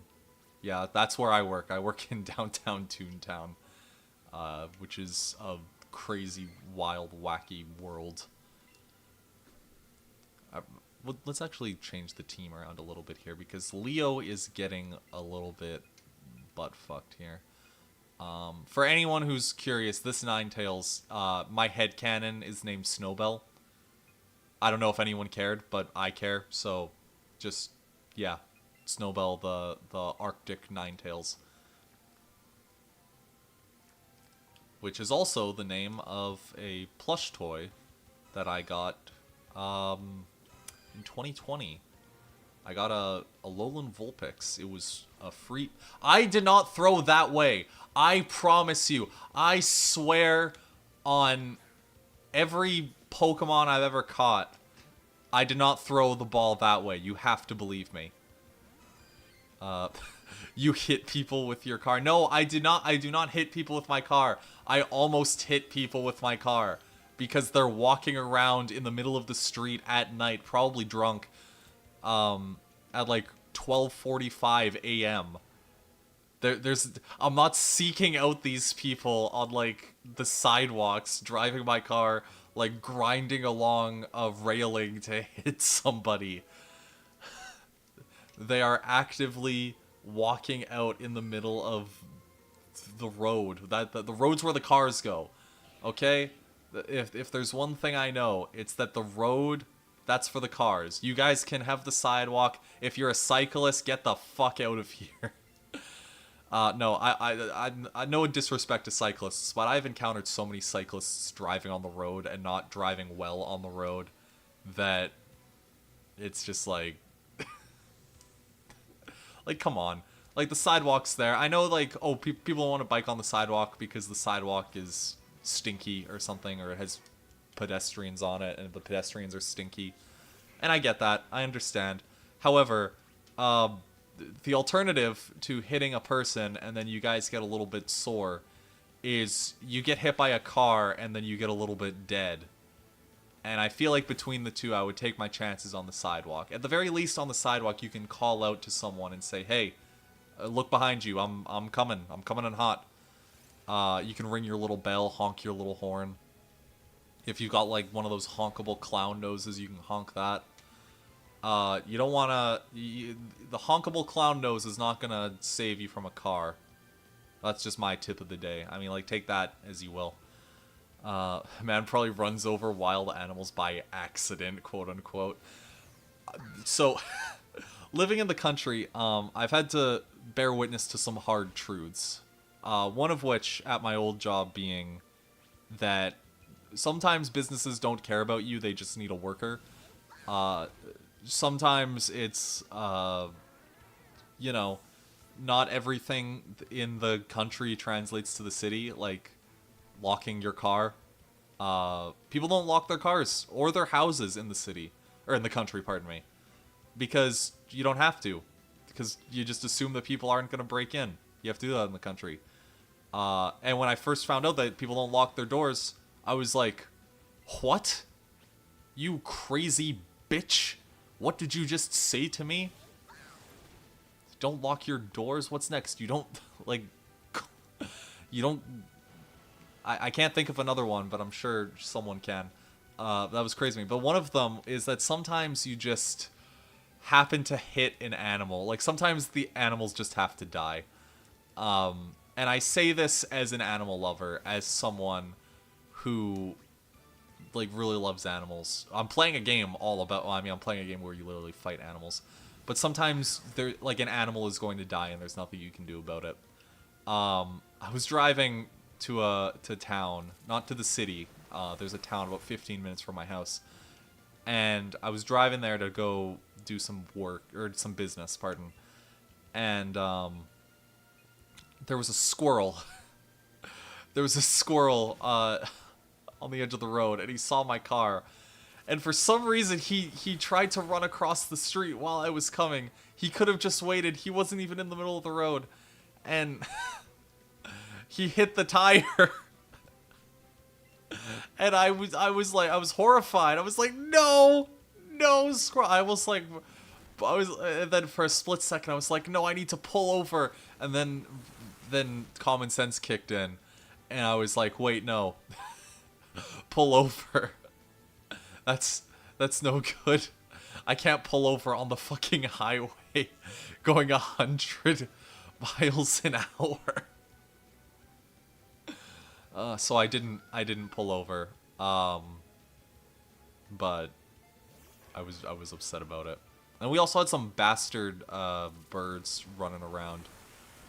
Yeah, that's where I work. I work in downtown Toontown, which is a crazy, wild, wacky world. Let's actually change the team around a little bit here, because Leo is getting a little bit butt-fucked here. For anyone who's curious, this Ninetales, my headcanon is named Snowbell. I don't know if anyone cared, but I care, so just, yeah. Snowbell, the Arctic Ninetales. Which is also the name of a plush toy that I got in 2020. I got a Alolan Vulpix. It was a free... I did not throw that way. I promise you. I swear on every Pokemon I've ever caught, I did not throw the ball that way. You have to believe me. You hit people with your car. No, I do not hit people with my car. I almost hit people with my car because they're walking around in the middle of the street at night, probably drunk, at like 12:45 a.m. I'm not seeking out these people on like the sidewalks, driving my car, like grinding along a railing to hit somebody. They are actively walking out in the middle of the road. The road's where the cars go. Okay? If there's one thing I know, it's that the road, that's for the cars. You guys can have the sidewalk. If you're a cyclist, get the fuck out of here. No, I no disrespect to cyclists, but I've encountered so many cyclists driving on the road and not driving well on the road that it's just like... Like, come on. Like, the sidewalk's there. I know, like, oh, people don't want to bike on the sidewalk because the sidewalk is stinky or something, or it has pedestrians on it, and the pedestrians are stinky. And I get that. I understand. However, the alternative to hitting a person and then you guys get a little bit sore is you get hit by a car and then you get a little bit dead. And I feel like between the two, I would take my chances on the sidewalk. At the very least, on the sidewalk, you can call out to someone and say, "Hey, look behind you. I'm coming. I'm coming in hot." You can ring your little bell, honk your little horn. If you've got like one of those honkable clown noses, you can honk that. You don't want to... The honkable clown nose is not going to save you from a car. That's just my tip of the day. I mean, like, take that as you will. Man probably runs over wild animals by accident, quote unquote. So, living in the country, I've had to bear witness to some hard truths. One of which, at my old job, being that sometimes businesses don't care about you, they just need a worker. Sometimes it's, you know, not everything in the country translates to the city, like locking your car. People don't lock their cars or their houses in the city, or in the country, pardon me, because you don't have to, because you just assume that people aren't going to break in. You have to do that in the country. And when I first found out that people don't lock their doors, I was like, what? You crazy bitch? What did you just say to me? Don't lock your doors? What's next? You don't, like, you don't... I can't think of another one, but I'm sure someone can. That was crazy to me. But one of them is that sometimes you just happen to hit an animal. Like, sometimes the animals just have to die. And I say this as an animal lover, as someone who, like, really loves animals. I'm playing a game all about... Well, I mean, I'm playing a game where you literally fight animals. But sometimes, like, an animal is going to die and there's nothing you can do about it. I was driving to town, not to the city. There's a town about 15 minutes from my house. And I was driving there to go do some work, or some business, pardon. And there was a squirrel. There was a squirrel on the edge of the road, and he saw my car. And for some reason, he tried to run across the street while I was coming. He could have just waited. He wasn't even in the middle of the road. And he hit the tire. And I was horrified. I was like, no, squirrel. And then for a split second, I was like, no, I need to pull over. And then common sense kicked in. And I was like, wait, no. Pull over. That's no good. I can't pull over on the fucking highway going 100 miles an hour. So I didn't pull over. But I was upset about it. And we also had some bastard birds running around.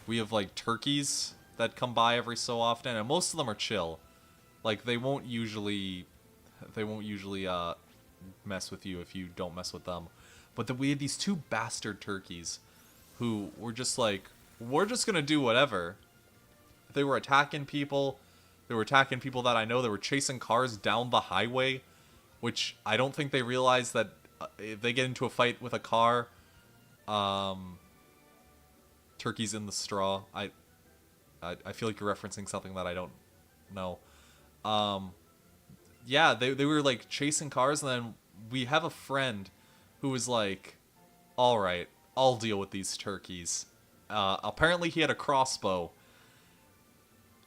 We have like turkeys that come by every so often, and most of them are chill. Like they won't usually mess with you if you don't mess with them. But we had these two bastard turkeys who were just like, we're just gonna do whatever. They were attacking people. They were attacking people that I know. They were chasing cars down the highway, which I don't think they realize that if they get into a fight with a car, turkey's in the straw. I feel like you're referencing something that I don't know. Yeah, they were like chasing cars, and then we have a friend who was like, all right, I'll deal with these turkeys. Apparently he had a crossbow.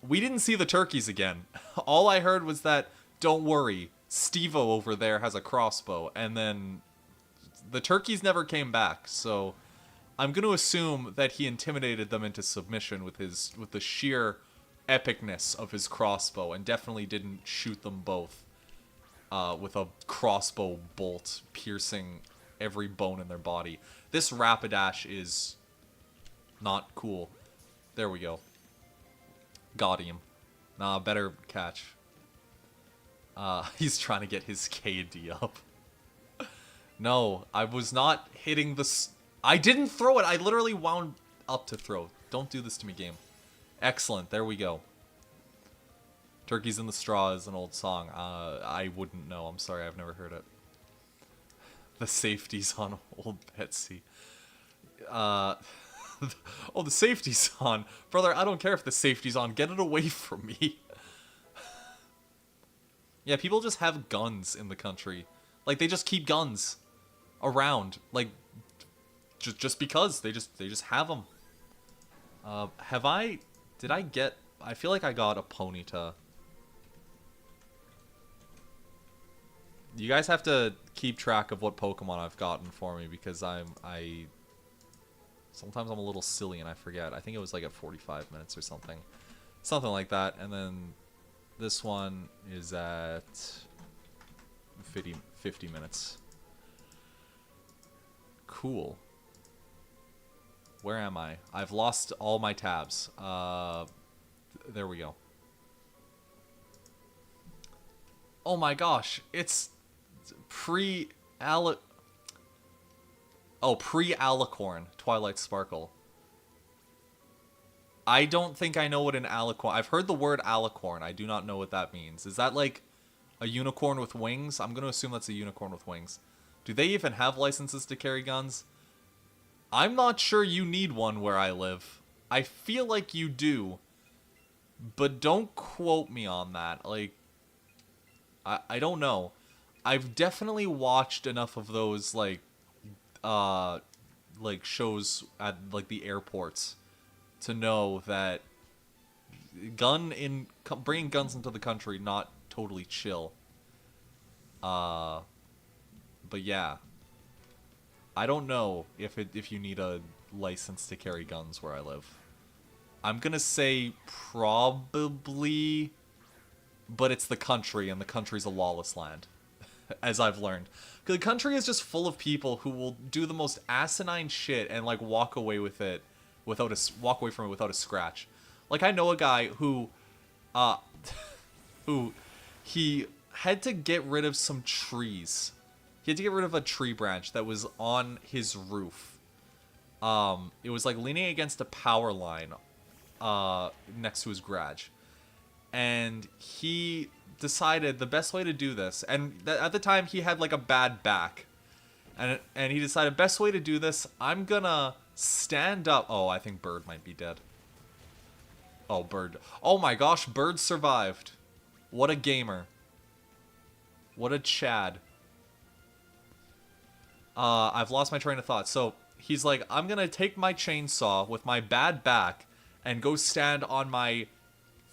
We didn't see the turkeys again. All I heard was that, don't worry, Steve-O over there has a crossbow. And then the turkeys never came back. So I'm going to assume that he intimidated them into submission with the sheer epicness of his crossbow, and definitely didn't shoot them both with a crossbow bolt piercing every bone in their body. This Rapidash is not cool. There we go. Got him. Nah, better catch. He's trying to get his KD up. No, I was not hitting the... I didn't throw it. I literally wound up to throw. Don't do this to me, game. Excellent. There we go. Turkeys in the Straw is an old song. I wouldn't know. I'm sorry. I've never heard it. The safety's on Old Betsy. Oh, the safety's on. Brother, I don't care if the safety's on. Get it away from me. Yeah, people just have guns in the country. Like, they just keep guns around. Like, just because. They just have them. Did I get... I feel like I got a Ponyta. You guys have to keep track of what Pokemon I've gotten for me, because sometimes I'm a little silly and I forget. I think it was like at 45 minutes or something. Something like that. And then this one is at 50 minutes. Cool. Where am I? I've lost all my tabs. There we go. Oh my gosh, it's pre-Alicorn, Twilight Sparkle. I don't think I know what an alicorn... I've heard the word alicorn. I do not know what that means. Is that like a unicorn with wings? I'm going to assume that's a unicorn with wings. Do they even have licenses to carry guns? I'm not sure you need one where I live. I feel like you do. But don't quote me on that. Like, I don't know. I've definitely watched enough of those, like shows at, like, the airports to know that bringing guns into the country, not totally chill. But yeah. I don't know if you need a license to carry guns where I live. I'm gonna say probably, but it's the country, and the country's a lawless land, as I've learned. The country is just full of people who will do the most asinine shit and, like, walk away from it without a scratch. Like, I know a guy who he had to get rid of some trees. He had to get rid of a tree branch that was on his roof. It was, like, leaning against a power line next to his garage. And he decided the best way to do this, and at the time he had, like, a bad back. And he decided, best way to do this, I'm gonna stand up. Oh, I think Bird might be dead. Oh, Bird. Oh my gosh, Bird survived. What a gamer. What a Chad. I've lost my train of thought. So, he's like, I'm gonna take my chainsaw with my bad back and go stand on my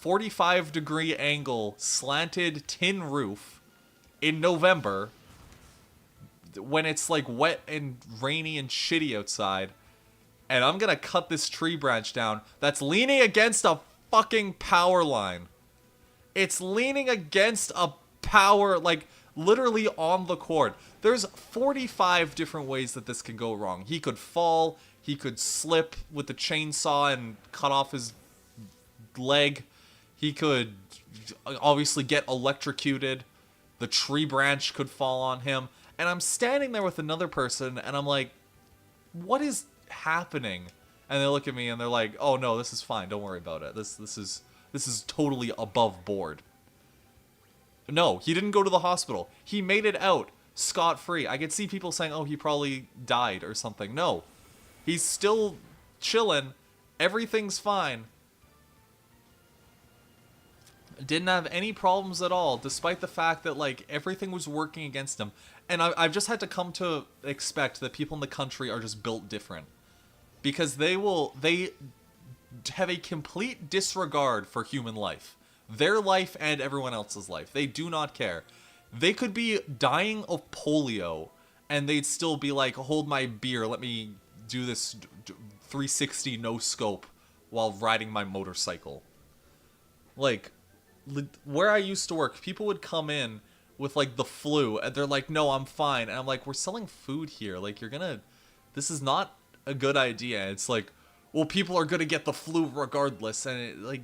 45-degree angle slanted tin roof in November when it's, like, wet and rainy and shitty outside, and I'm gonna cut this tree branch down that's leaning against a fucking power line. It's leaning against a power, like, literally on the cord. There's 45 different ways that this can go wrong. He could fall, he could slip with the chainsaw and cut off his leg. He could obviously get electrocuted. The tree branch could fall on him. And I'm standing there with another person, and I'm like, what is happening? And they look at me and they're like, oh no, this is fine, don't worry about it. This is totally above board. No, he didn't go to the hospital. He made it out scot-free. I could see people saying, oh, he probably died or something. No. He's still chilling. Everything's fine. Didn't have any problems at all, despite the fact that, like, everything was working against him. And I've just had to come to expect that people in the country are just built different. Because they have a complete disregard for human life. Their life and everyone else's life. They do not care. They could be dying of polio, and they'd still be like, hold my beer, let me do this 360 no scope while riding my motorcycle. Like, where I used to work, people would come in with, like, the flu, and they're like, no, I'm fine. And I'm like, we're selling food here. Like, this is not a good idea. It's like, well, people are gonna get the flu regardless, and it, like,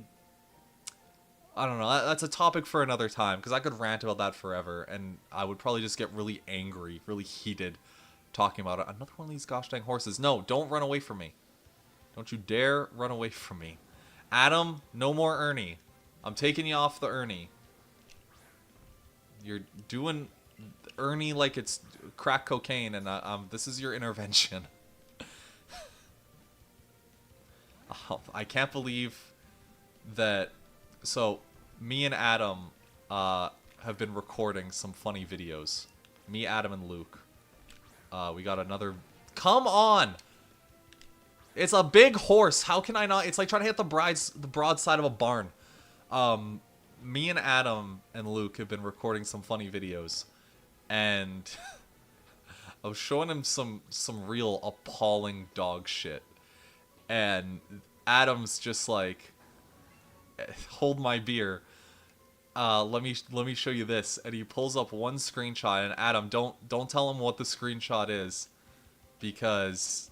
I don't know, that's a topic for another time, because I could rant about that forever, and I would probably just get really angry, really heated, talking about it. Another one of these gosh dang horses. No, don't run away from me. Don't you dare run away from me. Adam, no more Ernie. I'm taking you off the Ernie. You're doing Ernie like it's crack cocaine, and this is your intervention. I can't believe that... So, me and Adam have been recording some funny videos. Me, Adam, and Luke. We got another... Come on! It's a big horse. How can I not? It's like trying to hit the broadside of a barn. Me and Adam and Luke have been recording some funny videos, and I was showing him some real appalling dog shit, and Adam's just like, "Hold my beer. Let me show you this." And he pulls up one screenshot, and Adam, don't tell him what the screenshot is, because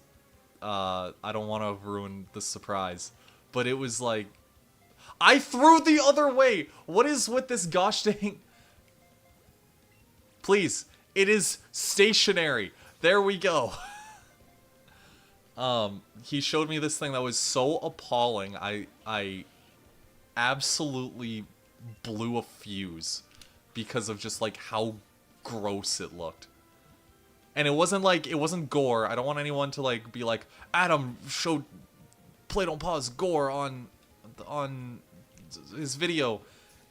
I don't want to ruin the surprise. But it was like, I threw the other way. What is with this gosh dang? Please, it is stationary. There we go. He showed me this thing that was so appalling. I absolutely blew a fuse because of just like how gross it looked. And it wasn't gore. I don't want anyone to like be like, Adam showed Play Don't Pause gore on his video,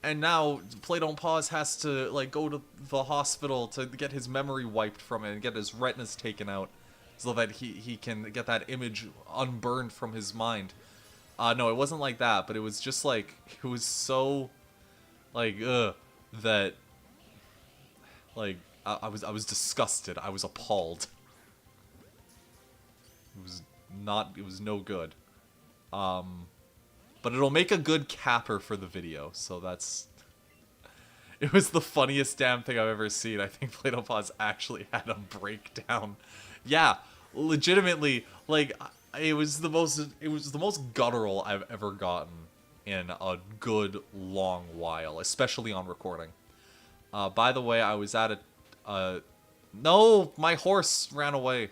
and now Play Don't Pause has to like go to the hospital to get his memory wiped from it and get his retinas taken out so that he can get that image unburned from his mind. No, it wasn't like that, but it was just like, it was so like that like I was disgusted. I was appalled. It was no good. But it'll make a good capper for the video, so that's... It was the funniest damn thing I've ever seen. I think Play Don't Pause actually had a breakdown. Yeah, legitimately, like, it was the most guttural I've ever gotten in a good long while, especially on recording. By the way, I was at no, my horse ran away.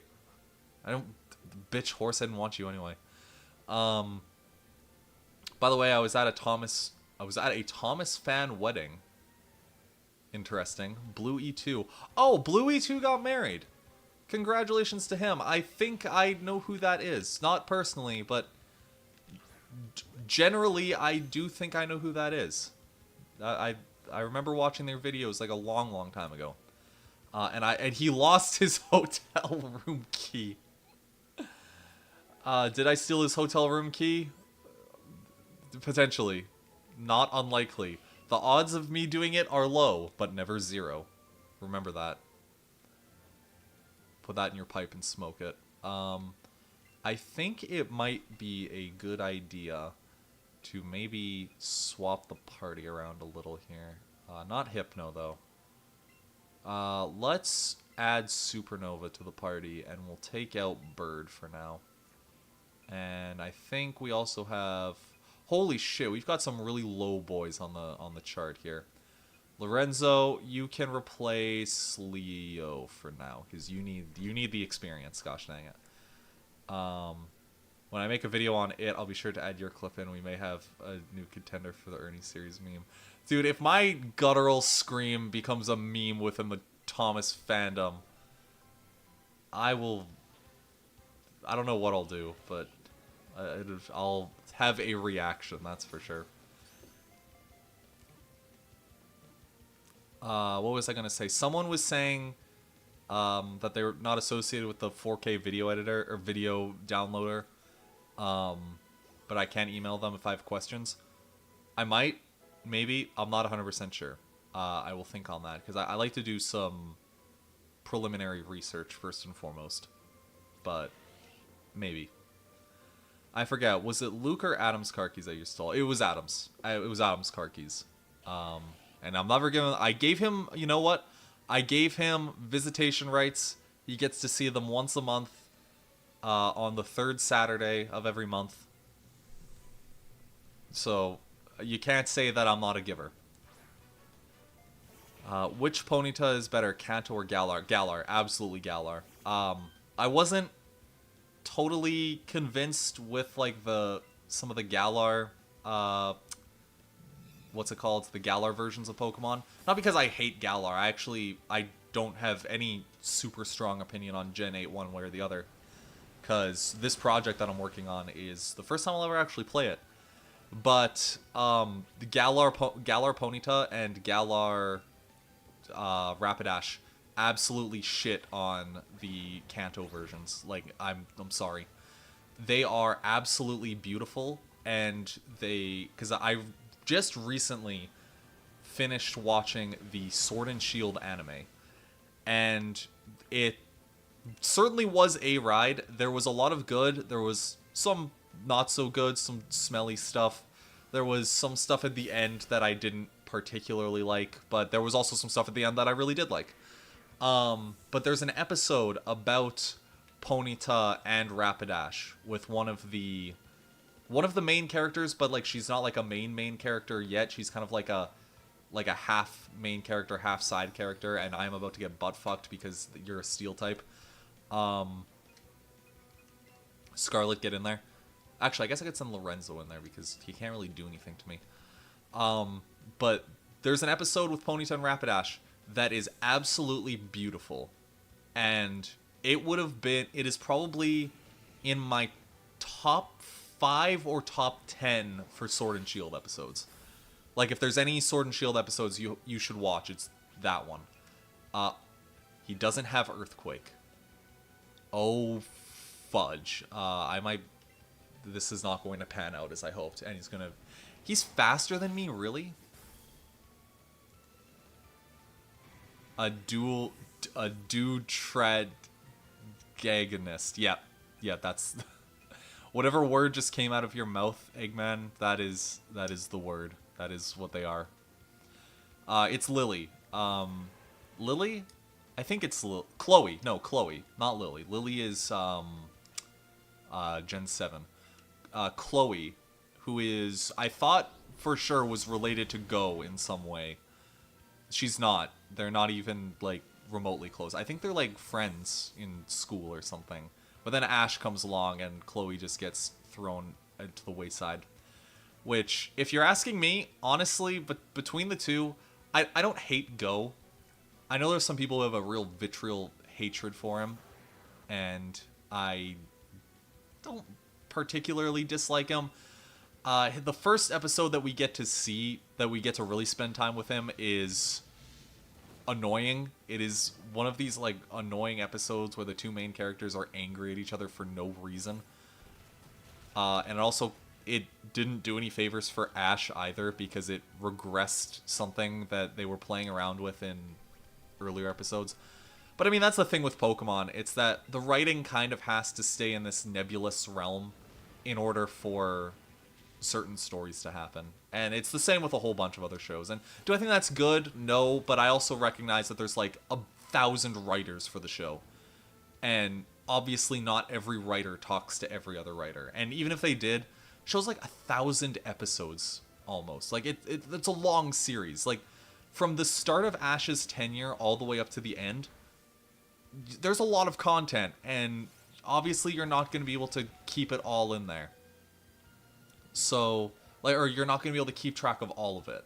Bitch horse, I didn't want you anyway. By the way, I was at a Thomas fan wedding. Interesting. Blue E2. Oh, Blue E2 got married. Congratulations to him. I think I know who that is. Not personally, but generally I do think I know who that is. I remember watching their videos like a long time ago. And he lost his hotel room key. Did I steal his hotel room key? Potentially. Not unlikely. The odds of me doing it are low, but never zero. Remember that. Put that in your pipe and smoke it. I think it might be a good idea to maybe swap the party around a little here. Not Hypno, though. Let's add Supernova to the party, and we'll take out Bird for now. And I think we also have... Holy shit, we've got some really low boys on the chart here. Lorenzo, you can replace Leo for now, because you need the experience, gosh dang it. When I make a video on it, I'll be sure to add your clip in. We may have a new contender for the Ernie series meme. Dude, if my guttural scream becomes a meme within the Thomas fandom, I don't know what I'll do, but I'll have a reaction, that's for sure. What was I gonna say? Someone was saying that they're not associated with the 4K video editor or video downloader, but I can email them if I have questions. I might, maybe, I'm not 100% sure. I will think on that, because I like to do some preliminary research first and foremost, but maybe. I forget, was it Luke or Adam's car keys I used to... It was Adam's. It was Adam's car keys. And I'm never giving... I gave him... You know what? I gave him visitation rights. He gets to see them once a month. On the third Saturday of every month. So, you can't say that I'm not a giver. Which Ponyta is better, Kanto or Galar? Galar. Absolutely Galar. I wasn't totally convinced with like some of the Galar what's it called, the Galar versions of Pokemon. Not because I hate Galar. I don't have any super strong opinion on Gen 8 one way or the other, because this project that I'm working on is the first time I'll ever actually play it. But the Galar Ponyta and Galar Rapidash absolutely shit on the Kanto versions. Like, I'm sorry. They are absolutely beautiful, and because I just recently finished watching the Sword and Shield anime, and it certainly was a ride. There was a lot of good. There was some not so good, some smelly stuff. There was some stuff at the end that I didn't particularly like, but there was also some stuff at the end that I really did like. But there's an episode about Ponyta and Rapidash with one of the main characters, but like she's not like a main character yet. She's kind of like a half main character, half side character, and I'm about to get butt fucked because you're a steel type. Scarlet, get in there. Actually, I guess I could send Lorenzo in there because he can't really do anything to me. But there's an episode with Ponyta and Rapidash that is absolutely beautiful. And it is probably in my top 5 or top 10 for Sword and Shield episodes. Like, if there's any Sword and Shield episodes you should watch, it's that one. He doesn't have Earthquake. Oh, fudge. This is not going to pan out as I hoped. And he's faster than me, really? A Tread Gaganist. Yeah, that's... Whatever word just came out of your mouth, Eggman, that is the word. That is what they are. It's Lily. Lily? I think it's Chloe. No, Chloe, not Lily. Lily is Gen 7. Chloe, who is, I thought for sure was related to Go in some way. She's not. They're not even, like, remotely close. I think they're, like, friends in school or something. But then Ash comes along and Chloe just gets thrown to the wayside. Which, if you're asking me, honestly, but between the two, I don't hate Go. I know there's some people who have a real vitriol hatred for him. And I don't particularly dislike him. The first episode that we get to really spend time with him is annoying. It is one of these like annoying episodes where the two main characters are angry at each other for no reason. And also, it didn't do any favors for Ash either because it regressed something that they were playing around with in earlier episodes. But I mean, that's the thing with Pokemon. It's that the writing kind of has to stay in this nebulous realm in order for certain stories to happen. And it's the same with a whole bunch of other shows. And do I think that's good? No, but I also recognize that there's like 1,000 writers for the show. And obviously not every writer talks to every other writer. And even if they did, show's like 1,000 episodes almost. Like it's a long series. Like from the start of Ash's tenure all the way up to the end, there's a lot of content, and obviously you're not going to be able to keep it all in there. So, or you're not going to be able to keep track of all of it.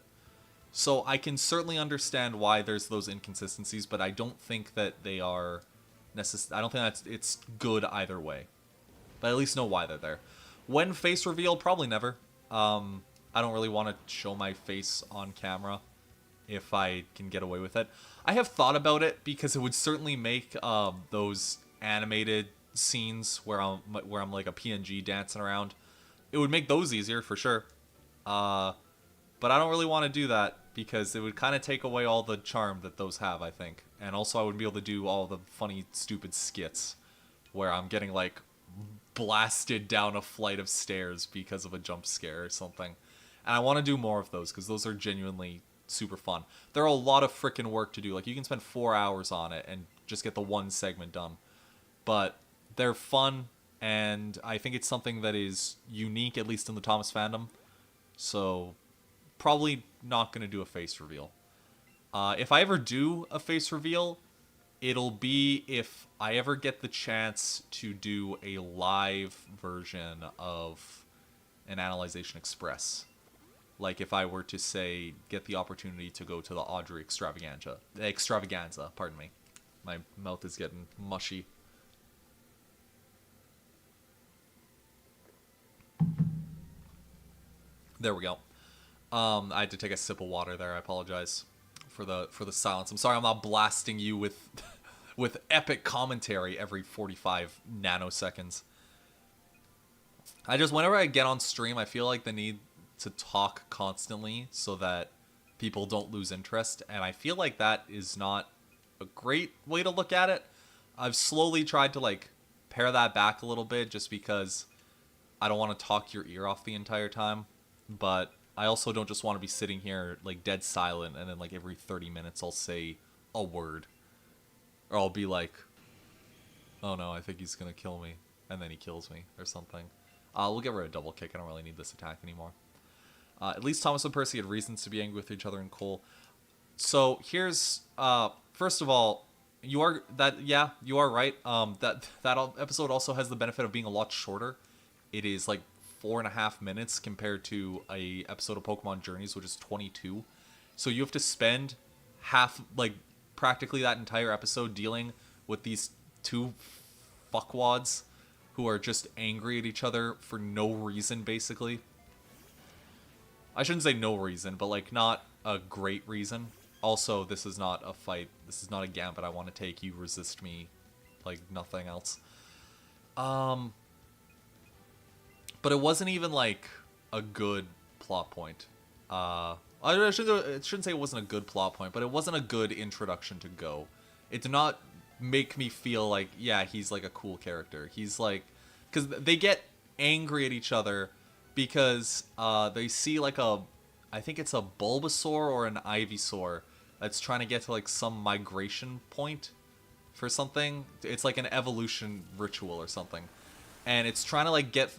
So I can certainly understand why there's those inconsistencies, but I don't think that they are I don't think it's good either way. But I at least know why they're there. When face reveal, probably never. I don't really want to show my face on camera if I can get away with it. I have thought about it because it would certainly make those animated scenes where I'm like a PNG dancing around. It would make those easier for sure. But I don't really want to do that because it would kind of take away all the charm that those have, I think. And also I wouldn't be able to do all the funny, stupid skits where I'm getting like blasted down a flight of stairs because of a jump scare or something. And I want to do more of those because those are genuinely super fun. They're a lot of freaking work to do. Like, you can spend 4 hours on it and just get the one segment done. But they're fun, and I think it's something that is unique, at least in the Thomas fandom. So, probably not going to do a face reveal. If I ever do a face reveal, it'll be if I ever get the chance to do a live version of an Analyzation Express. Like if I were to, say, get the opportunity to go to the Audrey Extravaganza, pardon me. My mouth is getting mushy. There we go. I had to take a sip of water there. I apologize for the silence. I'm sorry I'm not blasting you with with epic commentary every 45 nanoseconds. I just, whenever I get on stream, I feel like the need to talk constantly so that people don't lose interest, and I feel like that is not a great way to look at it. I've slowly tried to like pare that back a little bit just because I don't want to talk your ear off the entire time, but I also don't just want to be sitting here like dead silent and then like every 30 minutes I'll say a word. Or I'll be like, oh no, I think he's gonna kill me, and then he kills me or something. We'll get rid of double kick. I don't really need this attack anymore. At least Thomas and Percy had reasons to be angry with each other in Cole. So here's, first of all, you are right. That episode also has the benefit of being a lot shorter. It is like 4.5 minutes compared to a episode of Pokemon Journeys, which is 22. So you have to spend practically that entire episode dealing with these two fuckwads who are just angry at each other for no reason, basically. I shouldn't say no reason, but like not a great reason. Also, this is not a fight. This is not a gambit I want to take. You resist me like nothing else. But it wasn't even like a good plot point. I shouldn't say it wasn't a good plot point, but it wasn't a good introduction to Go. It did not make me feel like, yeah, he's like a cool character. He's like, because they get angry at each other because they see like I think it's a Bulbasaur or an Ivysaur that's trying to get to like some migration point for something. It's like an evolution ritual or something. And it's trying to like get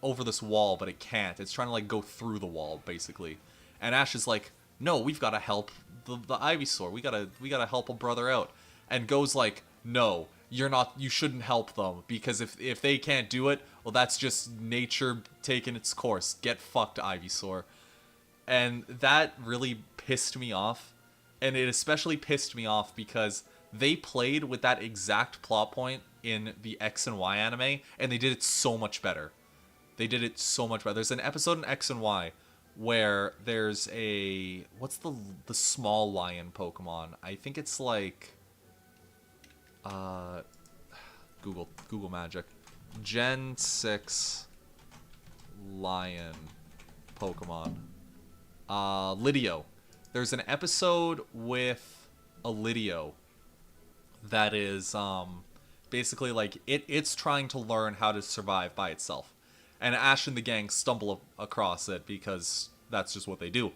over this wall, but it can't. It's trying to like go through the wall, basically. And Ash is like, no, we've got to help the Ivysaur. We gotta help a brother out. And Go's like, no, you shouldn't help them, because if they can't do it, well, that's just nature taking its course. Get fucked, Ivysaur. And that really pissed me off. And it especially pissed me off because they played with that exact plot point in the X and Y anime, and they did it so much better. They did it so much better. There's an episode in X and Y where there's what's the small lion Pokemon? I think it's like Google Magic. Gen 6 lion Pokemon. Lidio. There's an episode with a Lidio that is basically like it's trying to learn how to survive by itself. And Ash and the gang stumble across it because that's just what they do.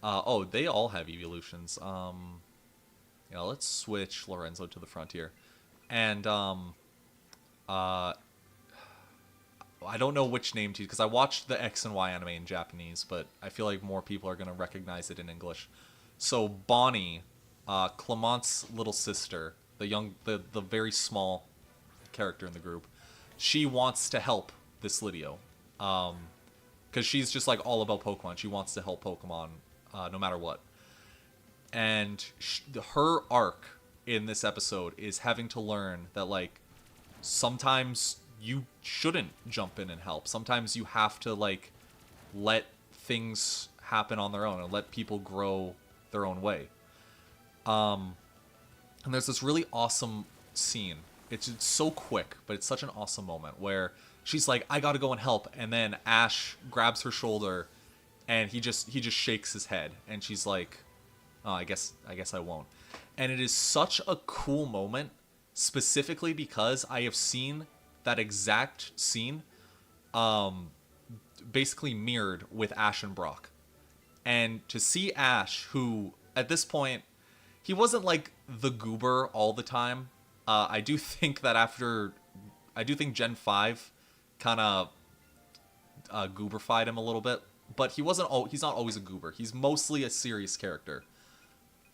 Oh, they all have evolutions. Let's switch Lorenzo to the frontier. And I don't know which name to use, because I watched the X and Y anime in Japanese, but I feel like more people are going to recognize it in English. So Bonnie, Clement's little sister, the very small character in the group, she wants to help this Lidio. Because she's just like all about Pokemon. She wants to help Pokemon no matter what. And her arc in this episode is having to learn that like sometimes you shouldn't jump in and help. Sometimes you have to like let things happen on their own and let people grow their own way. And there's this really awesome scene. It's so quick, but it's such an awesome moment where she's like, I gotta go and help, and then Ash grabs her shoulder and he just shakes his head, and she's like, oh, I guess I won't. And it is such a cool moment, specifically because I have seen that exact scene basically mirrored with Ash and Brock. And to see Ash, who at this point, he wasn't like the goober all the time. I do think Gen 5 kind of gooberfied him a little bit, but he's not always a goober. He's mostly a serious character.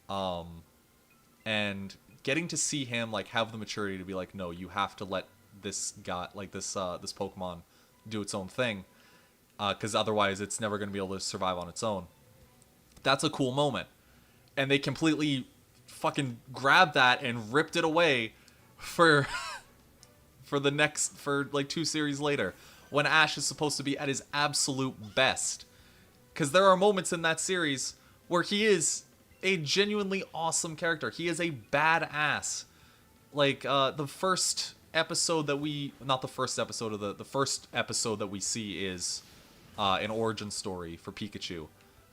And getting to see him like have the maturity to be like, no, you have to let this guy, like this Pokemon, do its own thing, because otherwise it's never going to be able to survive on its own. That's a cool moment. And they completely fucking grabbed that and ripped it away for like 2 series later, when Ash is supposed to be at his absolute best. Because there are moments in that series where he is a genuinely awesome character. He is a badass. Like, the first episode that we... Not the first episode of the first episode that we see is an origin story for Pikachu,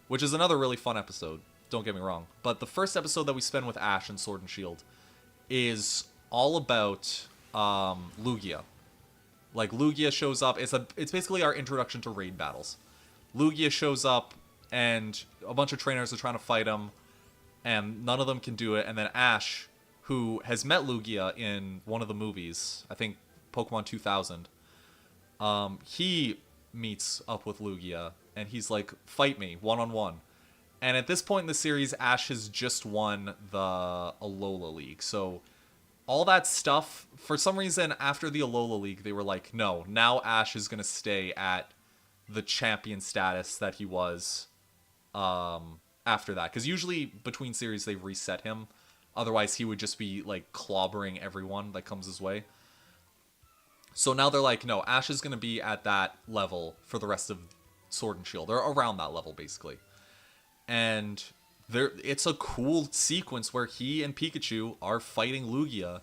which is another really fun episode. Don't get me wrong. But the first episode that we spend with Ash and Sword and Shield is all about Lugia. Like, Lugia shows up. It's basically our introduction to raid battles. Lugia shows up, and a bunch of trainers are trying to fight him, and none of them can do it. And then Ash, who has met Lugia in one of the movies, I think Pokemon 2000, he meets up with Lugia, and he's like, fight me, one-on-one. And at this point in the series, Ash has just won the Alola League. So all that stuff, for some reason, after the Alola League, they were like, no, now Ash is going to stay at the champion status that he was after that. Because usually between series, they reset him. Otherwise, he would just be like clobbering everyone that comes his way. So now they're like, no, Ash is going to be at that level for the rest of Sword and Shield. Or around that level, basically. And it's a cool sequence where he and Pikachu are fighting Lugia,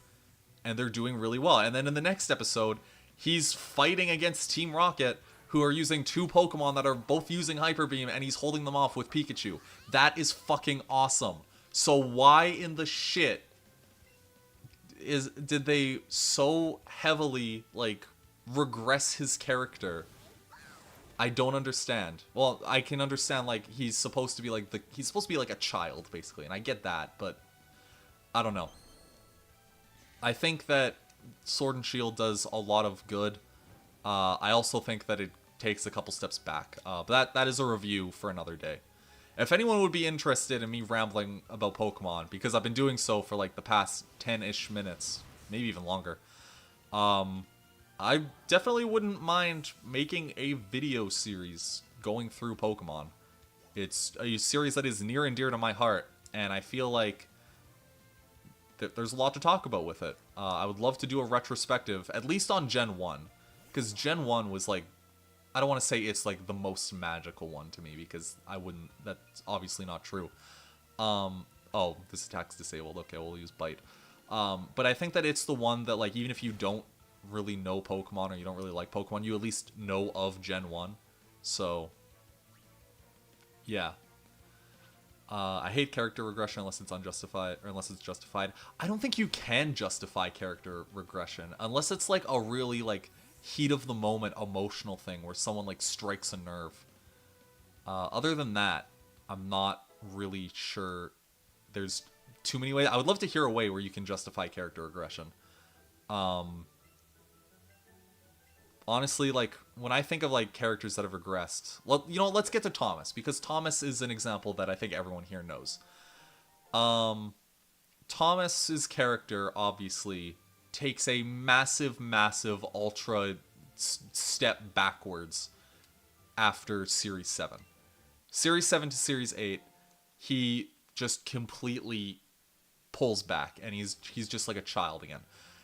and they're doing really well. And then in the next episode, he's fighting against Team Rocket, who are using two Pokemon that are both using Hyper Beam, and he's holding them off with Pikachu. That is fucking awesome. So why in the shit did they so heavily, like, regress his character? I don't understand. Well, I can understand, like, he's supposed to be like a child, basically, and I get that, but I don't know. I think that Sword and Shield does a lot of good. I also think that it takes a couple steps back. But that is a review for another day. If anyone would be interested in me rambling about Pokemon, because I've been doing so for like the past 10-ish minutes, maybe even longer, I definitely wouldn't mind making a video series going through Pokemon. It's a series that is near and dear to my heart, and I feel like there's a lot to talk about with it. I would love to do a retrospective, at least on Gen 1, because Gen 1 was like, I don't want to say it's like the most magical one to me, because that's obviously not true. Oh, this attack's disabled. Okay, we'll use Bite. But I think that it's the one that, like, even if you don't really know Pokemon or you don't really like Pokemon, you at least know of Gen 1. So, yeah. I hate character regression unless it's unjustified, or unless it's justified. I don't think you can justify character regression unless it's like a really, like, heat of the moment emotional thing where someone, like, strikes a nerve. Other than that, I'm not really sure there's too many ways. I would love to hear a way where you can justify character regression. Honestly, like, when I think of, like, characters that have regressed... Well, you know, let's get to Thomas, because Thomas is an example that I think everyone here knows. Thomas's character, obviously, takes a massive, massive, ultra step backwards after Series 7. Series 7 to Series 8, he just completely pulls back, and he's just like a child again.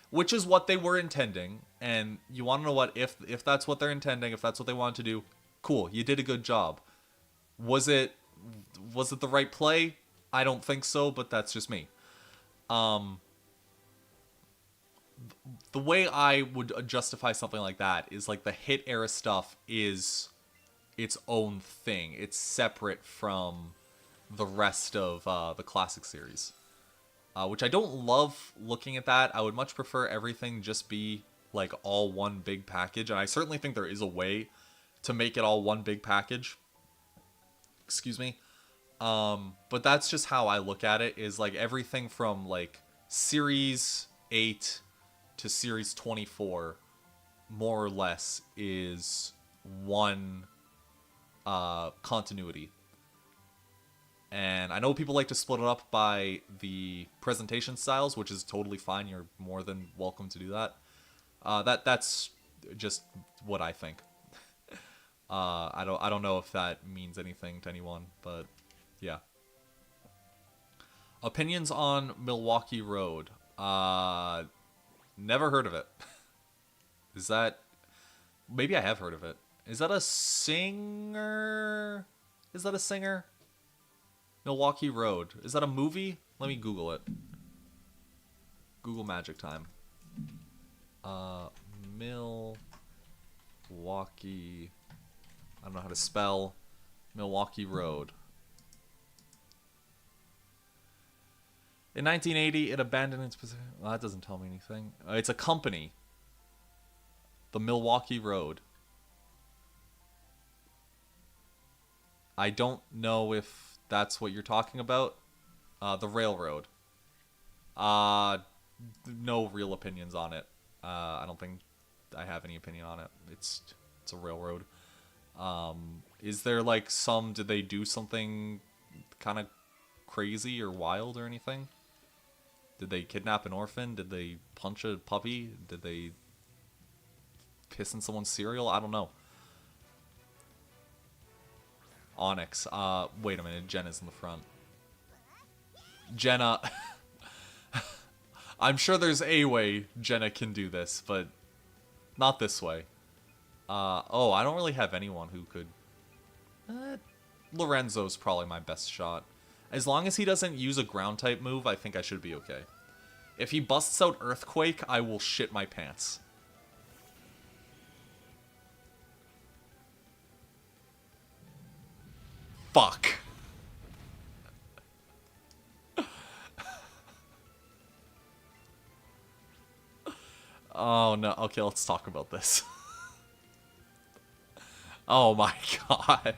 Which is what they were intending, and you want to know what, if that's what they're intending, if that's what they wanted to do, cool, you did a good job. Was it the right play? I don't think so, but that's just me. The way I would justify something like that is, like, the hit era stuff is its own thing. It's separate from the rest of the classic series. Which I don't love looking at that. I would much prefer everything just be, like, all one big package. And I certainly think there is a way to make it all one big package. Excuse me. But that's just how I look at it, is, like, everything from, like, Series 8 to Series 24, more or less, is one continuity. And I know people like to split it up by the presentation styles, which is totally fine. You're more than welcome to do that. That's just what I think. I don't know if that means anything to anyone, but yeah. Opinions on Milwaukee Road. Never heard of it. Is that... Maybe I have heard of it. Is that a singer? Is that a singer? Milwaukee Road. Is that a movie? Let me Google it. Google Magic Time. Milwaukee. I don't know how to spell Milwaukee Road. In 1980, it abandoned its position. Well, that doesn't tell me anything. It's a company. The Milwaukee Road. I don't know if that's what you're talking about. The railroad. No real opinions on it. I don't think I have any opinion on it. It's a railroad. Is there like did they do something kind of crazy or wild or anything? Did they kidnap an orphan? Did they punch a puppy? Did they piss in someone's cereal? I don't know. Onyx. Wait a minute. Jenna's in the front. Jenna. I'm sure there's a way Jenna can do this, but not this way. Oh, I don't really have anyone who could... Lorenzo's probably my best shot. As long as he doesn't use a ground type move, I think I should be okay. If he busts out Earthquake, I will shit my pants. Fuck. Oh no, okay, let's talk about this. Oh my gosh.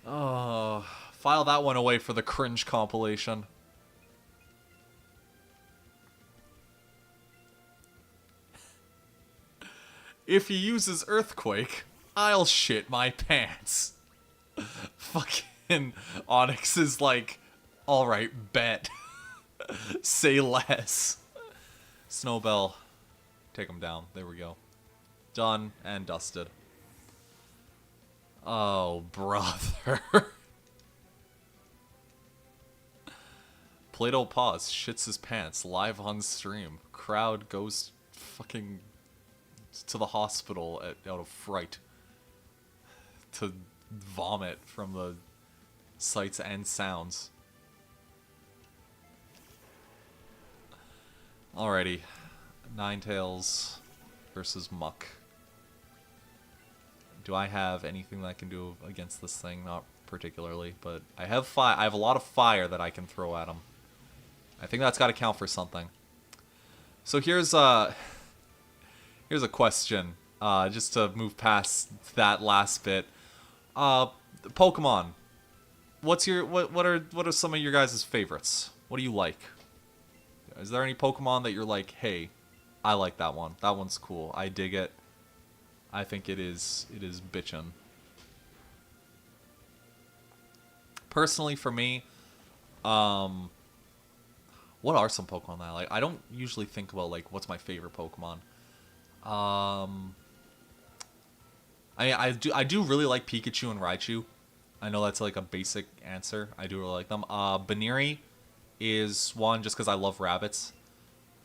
Oh, file that one away for the cringe compilation. If he uses Earthquake, I'll shit my pants. Fucking Onyx is like, alright, bet. Say less. Snowbell. Take him down. There we go. Done and dusted. Oh, brother. Plato Pause shits his pants live on stream. Crowd goes fucking to the hospital out of fright. To vomit from the sights and sounds. Alrighty. Ninetales versus Muck. Do I have anything that I can do against this thing? Not particularly, but I have I have a lot of fire that I can throw at him. I think that's got to count for something. So here's a question, just to move past that last bit. Pokemon. What are some of your guys' favorites? What do you like? Is there any Pokemon that you're like, hey, I like that one. That one's cool. I dig it. I think it is bitchin'. Personally, for me, what are some Pokemon that I like? I don't usually think about, like, what's my favorite Pokemon. I do really like Pikachu and Raichu. I know that's, like, a basic answer. I do really like them. Baneri is one just because I love rabbits.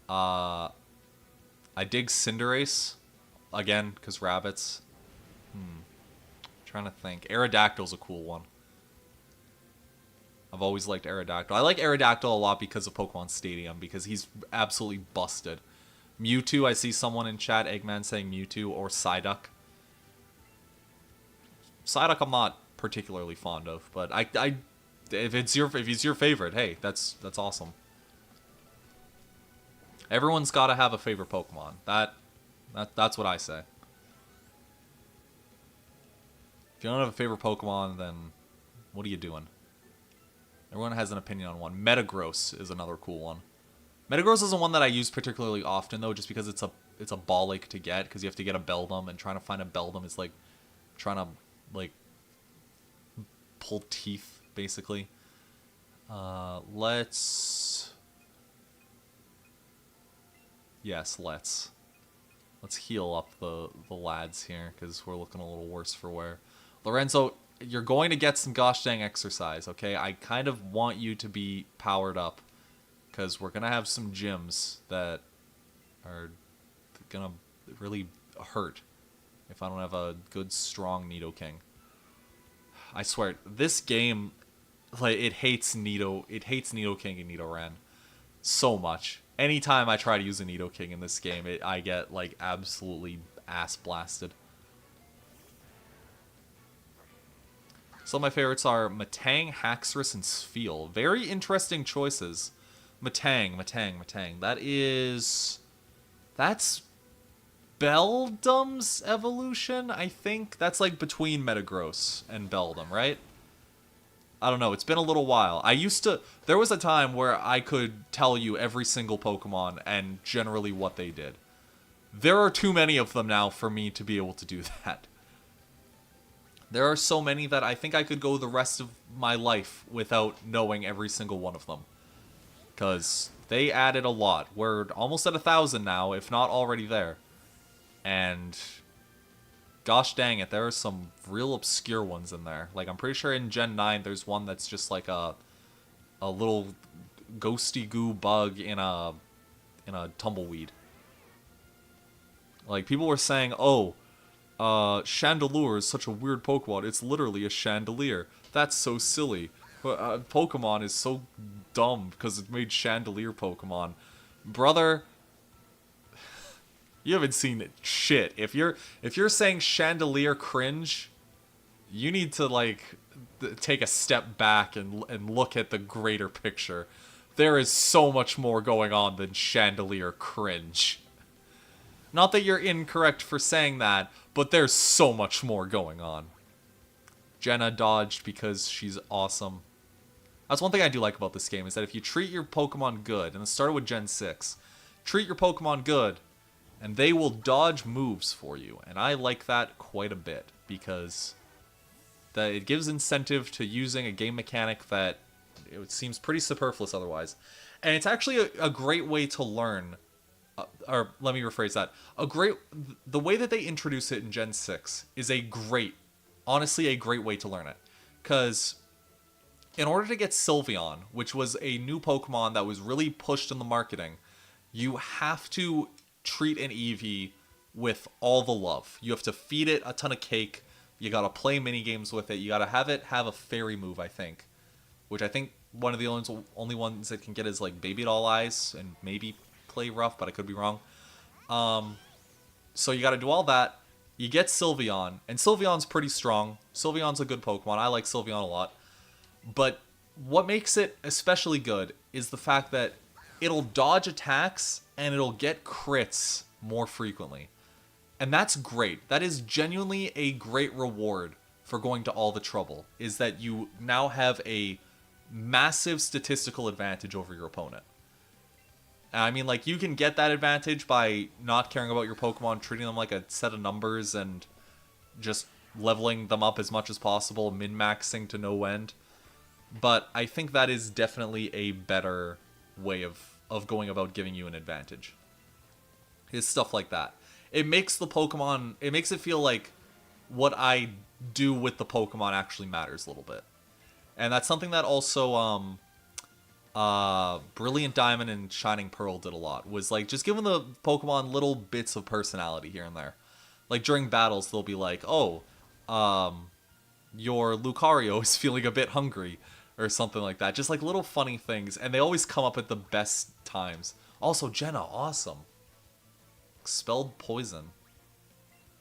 I dig Cinderace. Again, because rabbits. Trying to think. Aerodactyl's a cool one. I've always liked Aerodactyl. I like Aerodactyl a lot because of Pokemon Stadium, because he's absolutely busted. Mewtwo, I see someone in chat, Eggman, saying Mewtwo or Psyduck. Psyduck I'm not particularly fond of, but if he's your favorite, hey, that's awesome. Everyone's got to have a favorite Pokemon. That's what I say. If you don't have a favorite Pokemon, then what are you doing? Everyone has an opinion on one. Metagross is another cool one. Metagross isn't one that I use particularly often, though, just because it's a ball ache to get, because you have to get a Beldum, and trying to find a Beldum is like trying to, like, pull teeth, basically. Let's heal up the lads here, because we're looking a little worse for wear. Lorenzo, you're going to get some gosh dang exercise, okay? I kind of want you to be powered up, because we're going to have some gyms that are going to really hurt if I don't have a good, strong Nidoking. I swear, this game, like, it hates Nidoking and Nidoran so much. Anytime I try to use a Nidoking in this game, I get, like, absolutely ass blasted. Some of my favorites are Matang, Haxorus, and Spheal. Very interesting choices. Matang. That's Beldum's evolution, I think? That's like between Metagross and Beldum, right? I don't know, it's been a little while. There was a time where I could tell you every single Pokemon and generally what they did. There are too many of them now for me to be able to do that. There are so many that I think I could go the rest of my life without knowing every single one of them. Because they added a lot. We're almost at 1,000 now, if not already there. And gosh dang it, there are some real obscure ones in there. Like, I'm pretty sure in Gen 9 there's one that's just like a little ghosty goo bug in a tumbleweed. Like, people were saying, oh, Chandelure is such a weird Pokemon. It's literally a chandelier. That's so silly. Pokemon is so dumb because it made Chandelier Pokemon. Brother, you haven't seen shit. If you're saying Chandelier cringe, you need to, like, take a step back and look at the greater picture. There is so much more going on than Chandelier cringe. Not that you're incorrect for saying that, but there's so much more going on. Jenna dodged because she's awesome. That's one thing I do like about this game, is that if you treat your Pokemon good, and it started with Gen 6, treat your Pokemon good, and they will dodge moves for you. And I like that quite a bit, because it gives incentive to using a game mechanic that it seems pretty superfluous otherwise. And it's actually a great way to learn. Or let me rephrase that. The way that they introduce it in Gen 6 is honestly a great way to learn it. Because in order to get Sylveon, which was a new Pokemon that was really pushed in the marketing, you have to treat an Eevee with all the love. You have to feed it a ton of cake. You gotta play minigames with it. You gotta have it have a fairy move, I think. Which I think one of the only ones that can get is like Baby Doll Eyes and maybe Play Rough, but I could be wrong. So you gotta do all that. You get Sylveon, and Sylveon's pretty strong. Sylveon's a good Pokemon. I like Sylveon a lot. But what makes it especially good is the fact that it'll dodge attacks and it'll get crits more frequently. And that's great. That is genuinely a great reward for going to all the trouble, is that you now have a massive statistical advantage over your opponent. I mean, like, you can get that advantage by not caring about your Pokemon, treating them like a set of numbers and just leveling them up as much as possible, min-maxing to no end. But I think that is definitely a better way of going about giving you an advantage. Is stuff like that. It makes the Pokemon, it makes it feel like what I do with the Pokemon actually matters a little bit. And that's something that also, Brilliant Diamond and Shining Pearl did a lot, was like just giving the Pokemon little bits of personality here and there. Like during battles, they'll be like, oh, your Lucario is feeling a bit hungry, or something like that. Just like little funny things, and they always come up at the best times. Also, Jenna, awesome. Expelled poison.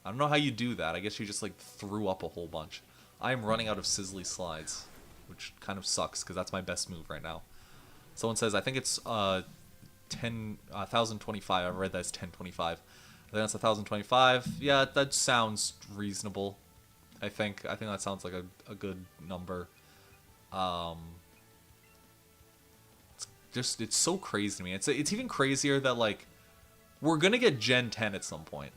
I don't know how you do that. I guess you just like threw up a whole bunch. I am running out of Sizzly Slides, which kind of sucks because that's my best move right now. Someone says, I think it's 1025. I read that as 1025. I think that's 1025. Yeah, that sounds reasonable. I think that sounds like a good number. It's so crazy to me. It's even crazier that, like, we're gonna get Gen 10 at some point.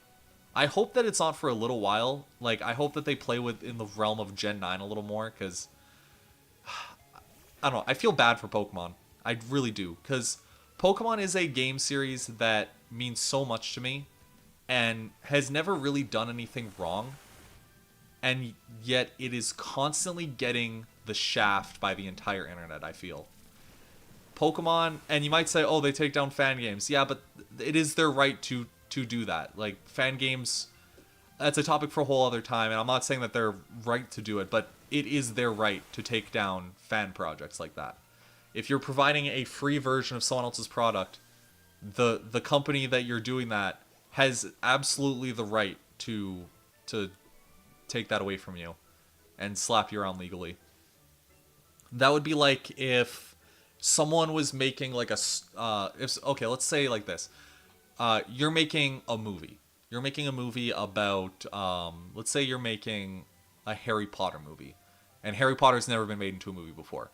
I hope that it's not for a little while. Like, I hope that they play in the realm of Gen 9 a little more, because I don't know, I feel bad for Pokemon. I really do, because Pokemon is a game series that means so much to me and has never really done anything wrong, and yet it is constantly getting the shaft by the entire internet, I feel. Pokemon, and you might say, oh, they take down fan games. Yeah, but it is their right to do that. Like, fan games, that's a topic for a whole other time, and I'm not saying that they're right to do it, but it is their right to take down fan projects like that. If you're providing a free version of someone else's product, the company that you're doing that has absolutely the right to take that away from you and slap you around legally. That would be like if someone was making like okay, let's say like this. You're making a movie. You're making a movie about, let's say you're making a Harry Potter movie. And Harry Potter's never been made into a movie before.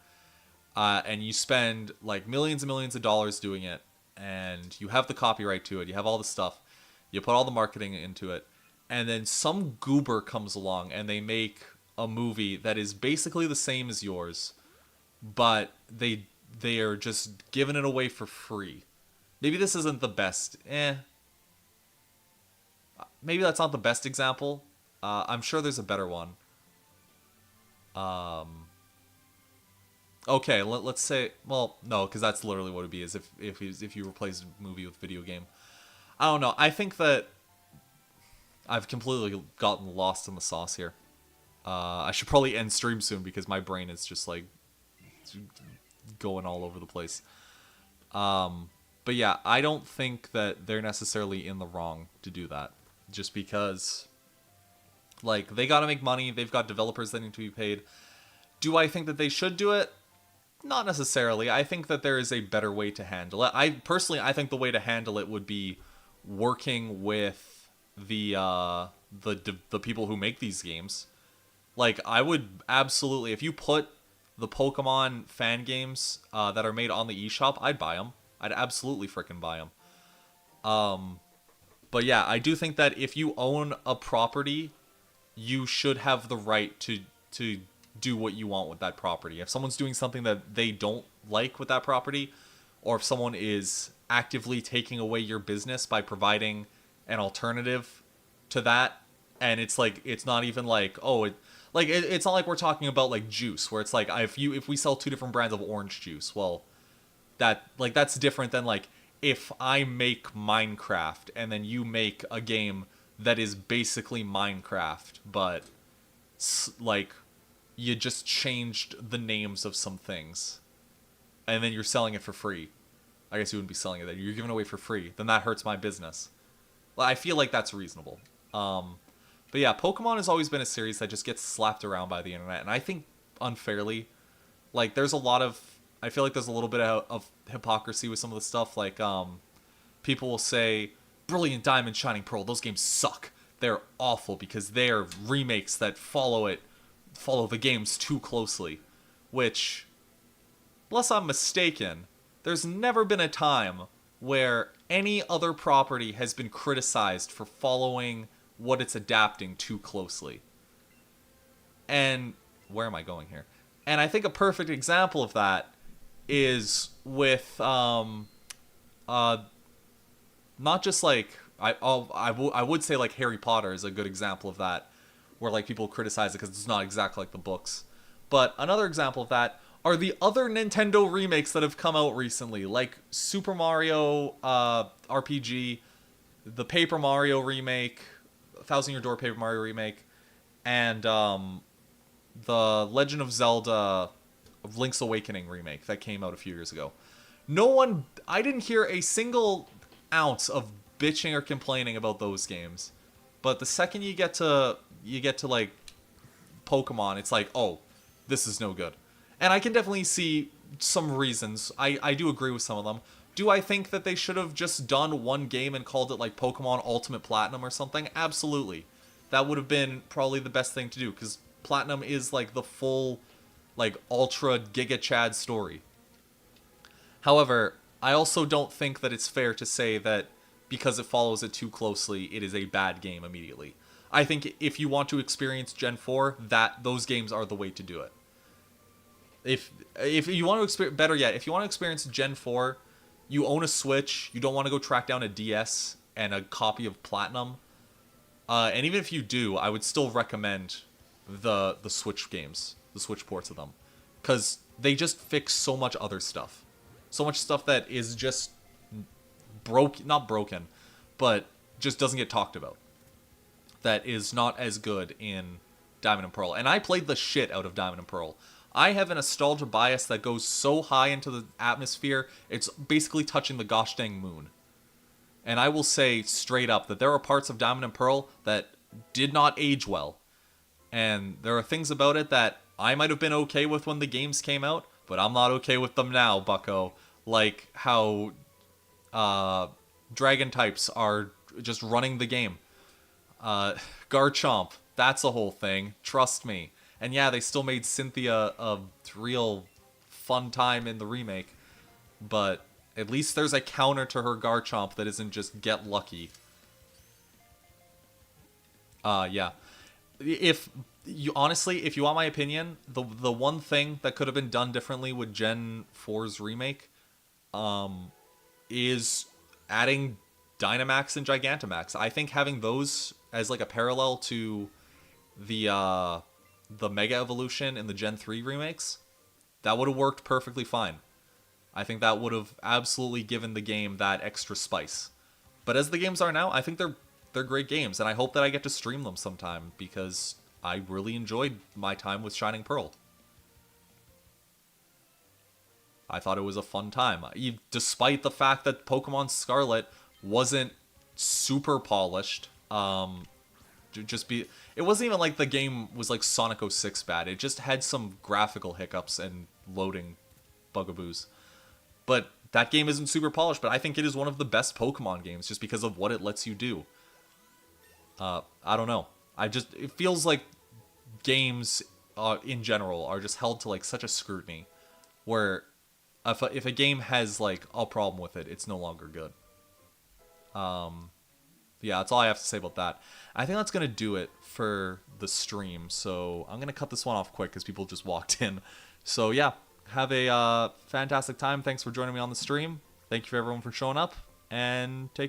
And you spend like millions and millions of dollars doing it. And you have the copyright to it. You have all the stuff. You put all the marketing into it. And then some goober comes along and they make a movie that is basically the same as yours. But they are just giving it away for free. Maybe this isn't the best. Maybe that's not the best example. I'm sure there's a better one. Okay, let's say, well, no, because that's literally what it'd be, is if you replace movie with video game. I don't know. I think that I've completely gotten lost in the sauce here. I should probably end stream soon because my brain is just like going all over the place. But yeah, I don't think that they're necessarily in the wrong to do that. Just because, like, they gotta make money, they've got developers that need to be paid. Do I think that they should do it? Not necessarily. I think that there is a better way to handle it. I think the way to handle it would be working with the people who make these games. Like, I would absolutely, if you put the Pokemon fan games that are made on the eShop, I'd buy them. I'd absolutely freaking buy them. But yeah, I do think that if you own a property, you should have the right to do what you want with that property. If someone's doing something that they don't like with that property, or if someone is actively taking away your business by providing an alternative to that, and it's like, it's not even like, it's not like we're talking about like juice, where it's like, if we sell two different brands of orange juice, well, that's different than like, if I make Minecraft and then you make a game that is basically Minecraft, but like you just changed the names of some things and then you're selling it for free. I guess you wouldn't be selling it then. You're giving it away for free. Then that hurts my business. Well, I feel like that's reasonable. But yeah, Pokemon has always been a series that just gets slapped around by the internet, and I think unfairly. Like, there's a lot of, I feel like there's a little bit of hypocrisy with some of the stuff. Like, people will say, Brilliant Diamond, Shining Pearl, those games suck. They're awful because they're remakes that follow the games too closely. Which, unless I'm mistaken, there's never been a time where any other property has been criticized for following what it's adapting too closely. And where am I going here? And I think a perfect example of that is with not just like I would say like Harry Potter is a good example of that, where like people criticize it because it's not exactly like the books. But another example of that are the other Nintendo remakes that have come out recently, like Super Mario RPG, the Paper Mario remake, Thousand Year Door Paper Mario remake, and the Legend of Zelda of Link's Awakening remake that came out a few years ago. I didn't hear a single ounce of bitching or complaining about those games. But the second you get to like Pokemon, it's like, oh, this is no good. And I can definitely see some reasons. I do agree with some of them. Do I think that they should have just done one game and called it like Pokemon Ultimate Platinum or something? Absolutely. That would have been probably the best thing to do, because Platinum is like the full, like, ultra Giga Chad story. However, I also don't think that it's fair to say that because it follows it too closely, it is a bad game immediately. I think if you want to experience Gen 4, those games are the way to do it. If you want to experience, better yet, if you want to experience Gen 4, you own a Switch, you don't want to go track down a DS and a copy of Platinum, and even if you do, I would still recommend the Switch games, the Switch ports of them, because they just fix so much other stuff. So much stuff that is just not broken, but just doesn't get talked about. that is not as good in Diamond and Pearl. And I played the shit out of Diamond and Pearl. I have a nostalgia bias that goes so high into the atmosphere, it's basically touching the gosh dang moon. And I will say straight up that there are parts of Diamond and Pearl that did not age well. And there are things about it that I might have been okay with when the games came out, but I'm not okay with them now, bucko. Like how dragon types are just running the game. Garchomp, that's a whole thing, trust me. And yeah, they still made Cynthia a real fun time in the remake, but at least there's a counter to her Garchomp that isn't just get lucky. Yeah. If you honestly, if you want my opinion, the one thing that could have been done differently with Gen 4's remake, is adding Dynamax and Gigantamax. I think having those as like a parallel to the Mega Evolution in the Gen 3 remakes, that would have worked perfectly fine. I think that would have absolutely given the game that extra spice. But as the games are now, I think they're great games, and I hope that I get to stream them sometime, because I really enjoyed my time with Shining Pearl. I thought it was a fun time. Despite the fact that Pokemon Scarlet wasn't super polished, it wasn't even like the game was like Sonic 06 bad. It just had some graphical hiccups and loading bugaboos. But that game isn't super polished, but I think it is one of the best Pokemon games just because of what it lets you do. I don't know. It feels like games in general are just held to like such a scrutiny where if a game has like a problem with it, it's no longer good. Yeah, that's all I have to say about that. I think that's going to do it for the stream, so I'm going to cut this one off quick because people just walked in. So yeah, have a fantastic time. Thanks for joining me on the stream. Thank you for everyone for showing up, and take